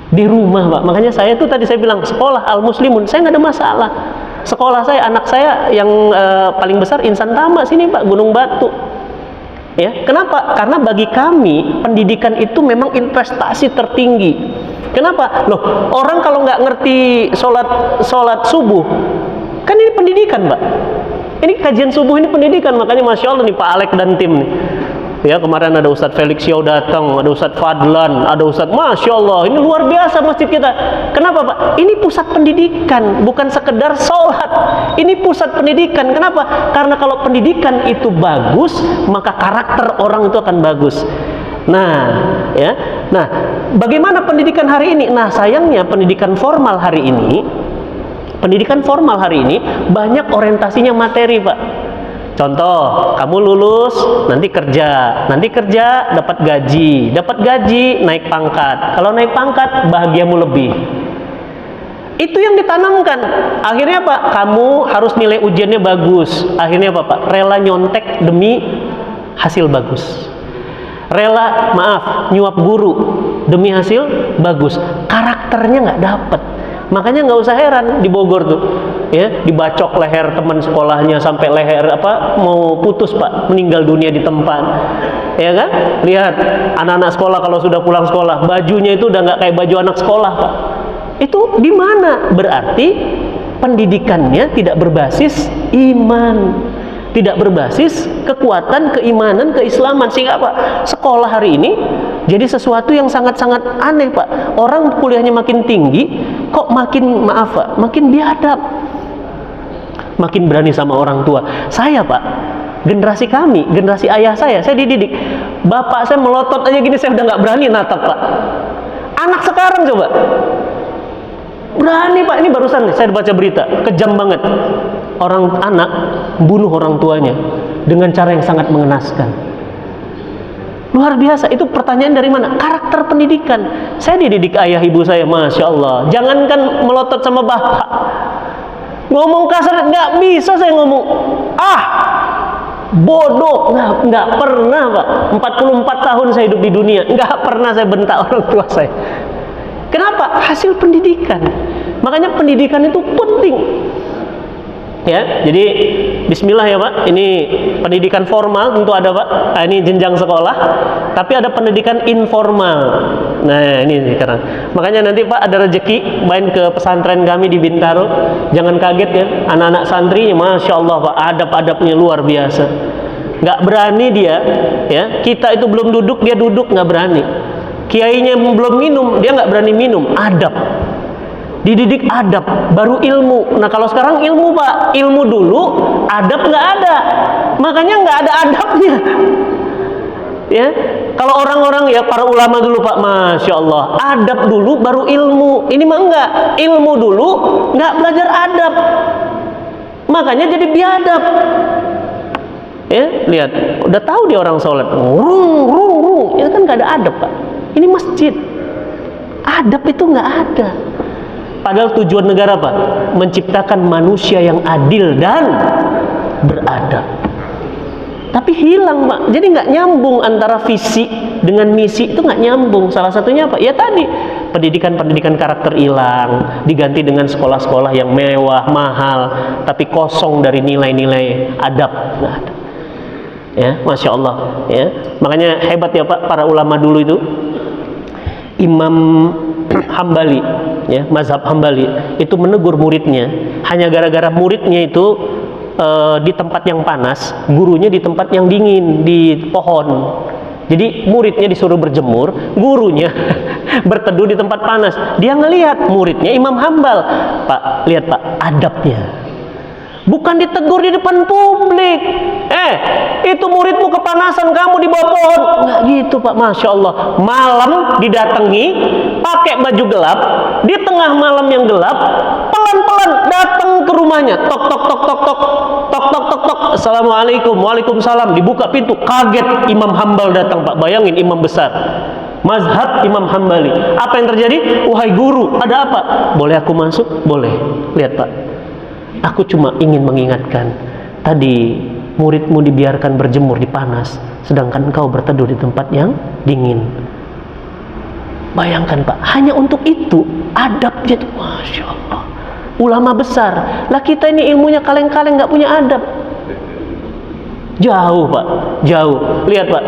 Di rumah Pak. Makanya saya tuh tadi saya bilang sekolah Al-Muslimun, saya nggak ada masalah. Sekolah saya, anak saya yang paling besar Insan Tama sini Pak, Gunung Batu. Ya, kenapa? Karena bagi kami pendidikan itu memang investasi tertinggi. Kenapa? Loh, orang kalau nggak ngerti sholat subuh, kan ini pendidikan Pak. Ini kajian subuh, ini pendidikan. Makanya Masya Allah nih Pak Alek dan tim nih. Ya, kemarin ada Ustadz Felix Yao datang, ada Ustadz Fadlan, ada Ustadz, Masya Allah, ini luar biasa masjid kita. Kenapa Pak? Ini pusat pendidikan, bukan sekedar sholat. Ini pusat pendidikan. Kenapa? Karena kalau pendidikan itu bagus, maka karakter orang itu akan bagus. Nah, ya. Nah, bagaimana pendidikan hari ini? Nah, sayangnya pendidikan formal hari ini banyak orientasinya materi Pak. Contoh, kamu lulus, nanti kerja dapat gaji naik pangkat. Kalau naik pangkat, bahagiamu lebih. Itu yang ditanamkan. Akhirnya Pak, kamu harus nilai ujiannya bagus. Akhirnya apa Pak? Rela nyontek demi hasil bagus. Rela, nyuap guru demi hasil bagus. Karakternya nggak dapet. Makanya nggak usah heran di Bogor tuh, ya, dibacok leher teman sekolahnya sampai leher mau putus Pak, meninggal dunia di tempat, ya kan? Lihat anak-anak sekolah kalau sudah pulang sekolah, bajunya itu udah nggak kayak baju anak sekolah Pak. Itu di mana? Berarti pendidikannya tidak berbasis iman, tidak berbasis kekuatan keimanan, keislaman. Sehingga apa? Sekolah hari ini jadi sesuatu yang sangat-sangat aneh Pak. Orang kuliahnya makin tinggi, kok makin biadab, makin berani sama orang tua. Saya Pak, generasi kami, generasi ayah saya dididik. Bapak saya melotot aja gini, saya udah nggak berani natap Pak. Anak sekarang coba berani Pak. Ini barusan saya baca berita, kejam banget. Orang anak bunuh orang tuanya dengan cara yang sangat mengenaskan. Luar biasa. Itu pertanyaan dari mana? Karakter pendidikan. Saya dididik ayah ibu saya, Masya Allah. Jangankan melotot sama bapak, ngomong kasar nggak bisa saya ngomong. Bodoh, nggak pernah Pak. 44 tahun saya hidup di dunia, nggak pernah saya bentak orang tua saya. Kenapa? Hasil pendidikan. Makanya pendidikan itu penting. Ya, jadi bismillah ya Pak. Ini pendidikan formal tentu ada Pak. Nah, ini jenjang sekolah. Tapi ada pendidikan informal. Nah, ini sekarang. Makanya nanti Pak ada rezeki main ke pesantren kami di Bintaro. Jangan kaget ya, anak-anak santrinya Masya Allah Pak, adab-adabnya luar biasa. Nggak berani dia, ya. Kita itu belum duduk, dia duduk, nggak berani. Kiainya belum minum, dia nggak berani minum. Adab. Dididik adab, baru ilmu. Nah kalau sekarang ilmu Pak, ilmu dulu, adab nggak ada. Makanya nggak ada adabnya. Ya, kalau orang-orang ya para ulama dulu Pak, Masya Allah, adab dulu baru ilmu. Ini mah enggak, ilmu dulu, nggak belajar adab. Makanya jadi biadab. Ya, lihat, udah tahu dia orang sholat, rung, itu kan nggak ada adab, Pak. Ini masjid, adab itu nggak ada. Padahal tujuan negara apa? Menciptakan manusia yang adil dan beradab. Tapi hilang, Pak. Jadi nggak nyambung antara visi dengan misi, itu nggak nyambung. Salah satunya apa? Ya tadi, pendidikan karakter hilang, diganti dengan sekolah-sekolah yang mewah, mahal, tapi kosong dari nilai-nilai adab. Nggak ada. Ya, Masya Allah. Ya, makanya hebat ya Pak, para ulama dulu itu. Imam Hambali, ya, mazhab Hambali itu menegur muridnya hanya gara-gara muridnya itu di tempat yang panas, gurunya di tempat yang dingin, di pohon. Jadi muridnya disuruh berjemur, gurunya berteduh di tempat panas. Dia ngelihat muridnya Imam Hambal, Pak, lihat Pak, adabnya. Bukan ditegur di depan publik. Itu muridmu kepanasan, kamu di bawah pohon. Nggak gitu Pak, Masya Allah. Malam didatangi, pakai baju gelap, di tengah malam yang gelap, pelan-pelan datang ke rumahnya. Tok, tok, tok, tok, tok, tok, tok, tok, tok. Assalamualaikum, waalaikumsalam. Dibuka pintu, kaget Imam Hambal datang Pak. Bayangin, imam besar. Mazhab Imam Hambali. Apa yang terjadi? Wahai guru, ada apa? Boleh aku masuk? Boleh. Lihat Pak, aku cuma ingin mengingatkan, tadi muridmu dibiarkan berjemur di panas, sedangkan engkau berteduh di tempat yang dingin. Bayangkan Pak, hanya untuk itu adabnya itu, Masya Allah. Ulama besar, lah kita ini ilmunya kaleng-kaleng, nggak punya adab. Jauh Pak, jauh. Lihat Pak,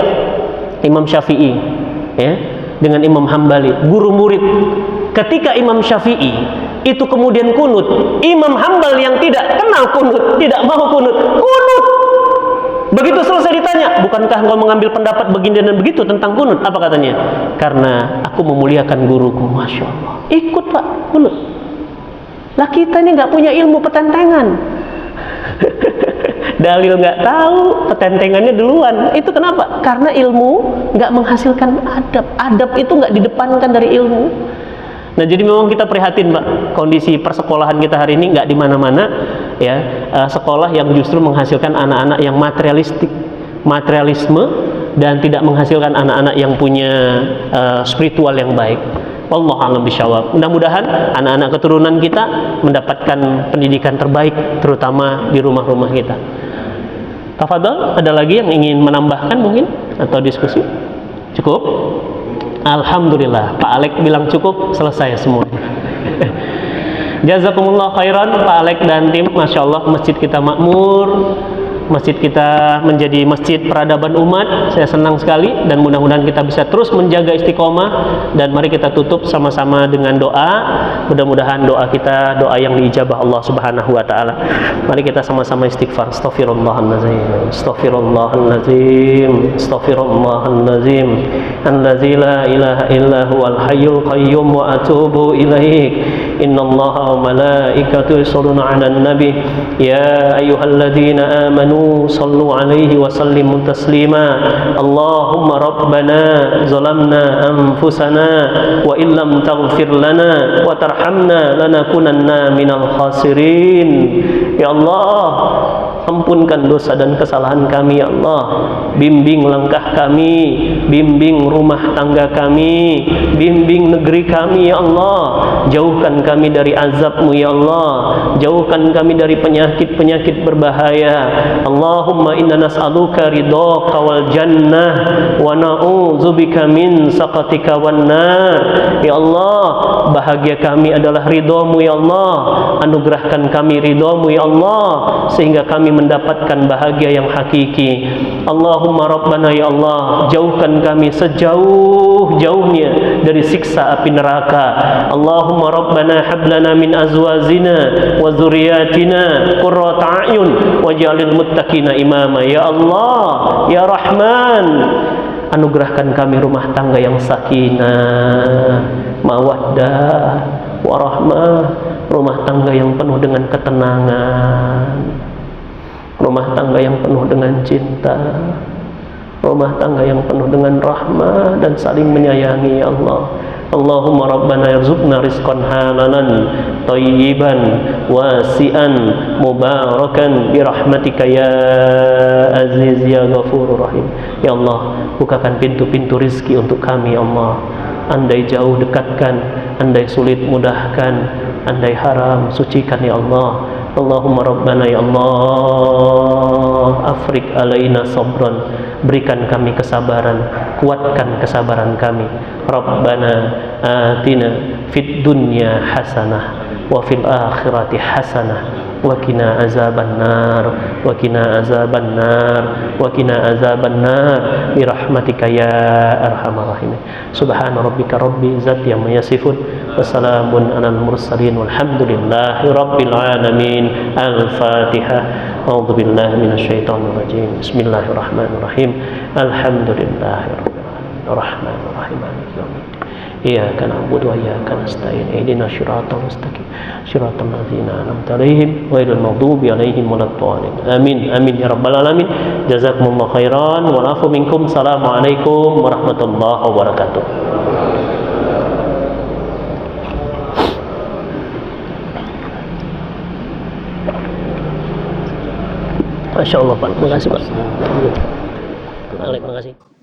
Imam Syafi'i, ya, dengan Imam Hambali, guru murid. Ketika Imam Syafi'i itu kemudian kunut, Imam Hambal yang tidak kenal kunut, tidak mau kunut. Begitu selesai ditanya, bukankah engkau mengambil pendapat begini dan begitu tentang kunut? Apa katanya? Karena aku memuliakan guruku. Masya Allah. Ikut Pak, kunut. Lah kita ini nggak punya ilmu, petentengan. Dalil nggak tahu, petentengannya duluan. Itu kenapa? Karena ilmu nggak menghasilkan adab. Adab itu nggak didepankan dari ilmu. Nah, jadi memang kita prihatin Pak, kondisi persekolahan kita hari ini nggak di mana-mana, ya, sekolah yang justru menghasilkan anak-anak yang materialistik, materialisme, dan tidak menghasilkan anak-anak yang punya spiritual yang baik. Wallahu a'lam bishawab. Mudah-mudahan anak-anak keturunan kita mendapatkan pendidikan terbaik, terutama di rumah-rumah kita. Tafadhol, ada lagi yang ingin menambahkan mungkin atau diskusi? Cukup? Alhamdulillah, Pak Alek bilang cukup, selesai semua. Jazakumullah khairan Pak Alek dan tim. Masya Allah, masjid kita makmur, masjid kita menjadi masjid peradaban umat. Saya senang sekali dan mudah-mudahan kita bisa terus menjaga istiqomah. Dan mari kita tutup sama-sama dengan doa. Mudah-mudahan doa kita doa yang diijabah Allah Subhanahu wa taala. Mari kita sama-sama istighfar. Astaghfirullahalazim. Astaghfirullahalazim. Astaghfirullahalazim. Allazi la ilaha illa huwal hayyul qayyum wa atubu ilaih. Innallaha wa malaikatahu yusholluna 'alan nabi. Ya ayyuhalladzina amanu sallu 'alaihi wa sallimu taslima. Allahumma rabbana zalamna anfusana wa illam taghfir lana wa tarhamna lanakunanna minal khasirin. Ya Allah, ampunkan dosa dan kesalahan kami ya Allah. Bimbing langkah kami, bimbing rumah tangga kami, bimbing negeri kami ya Allah. Jauhkan kami dari azab-Mu ya Allah. Jauhkan kami dari penyakit-penyakit berbahaya. Allahumma inna nas'aluka ridhaka wal jannah wa na'udzubika min saqatika wan nar. Ya Allah, bahagia kami adalah ridha-Mu ya Allah. Anugerahkan kami ridha-Mu ya Allah sehingga kami mendapatkan bahagia yang hakiki. Allahumma rabbana ya Allah, jauhkan kami sejauh-jauhnya dari siksa api neraka. Allahumma rabbana hablana min azwajina wa dzurriyyatina qurrata a'yun waj'alil muttaqina imama. Ya Allah, ya Rahman, anugerahkan kami rumah tangga yang sakinah, mawaddah, warahmah, rumah tangga yang penuh dengan ketenangan, rumah tangga yang penuh dengan cinta, rumah tangga yang penuh dengan rahmah dan saling menyayangi ya Allah. Allahumma rabbana yarzuqna rizqan halalan thayyiban wasi'an mubarakan birahmatika ya aziz ya ghafurur rahim. Ya Allah, bukakan pintu-pintu rizki untuk kami ya Allah. Andai jauh dekatkan, andai sulit mudahkan, andai haram sucikan ya Allah. Allahumma rabbana ya Allah, afrik alaina sabran, berikan kami kesabaran, kuatkan kesabaran kami. Rabbana atina fid dunya hasanah wa fil akhirati hasanah wa qina azaban nar wa qina azaban nar wa qina azaban nar bi rahmatika ya arhamar rahimin. Subhana rabbika rabbil izzati amma yasifun wa salamun alal mursalin walhamdulillahi rabbil alamin. Al-Fatihah. A'udzu billahi minasyaitonir rajim. Bismillahirrahmanirrahim. Alhamdulillahi rabbil alamin. Arrahmanir rahim. Maliki yaumiddin. Iyyaka na'budu wa iyyaka nasta'in. Ihdinas siratal mustaqim. Siratal ladzina an'amta 'alaihim ghairil maghdubi 'alaihim waladdallin. Amin. Amin ya rabbal alamin. Jazakumullahu khairan wa afu minkum. Assalamualaikum warahmatullahi wabarakatuh. Masya Allah Pak, terima kasih Pak. Terima kasih.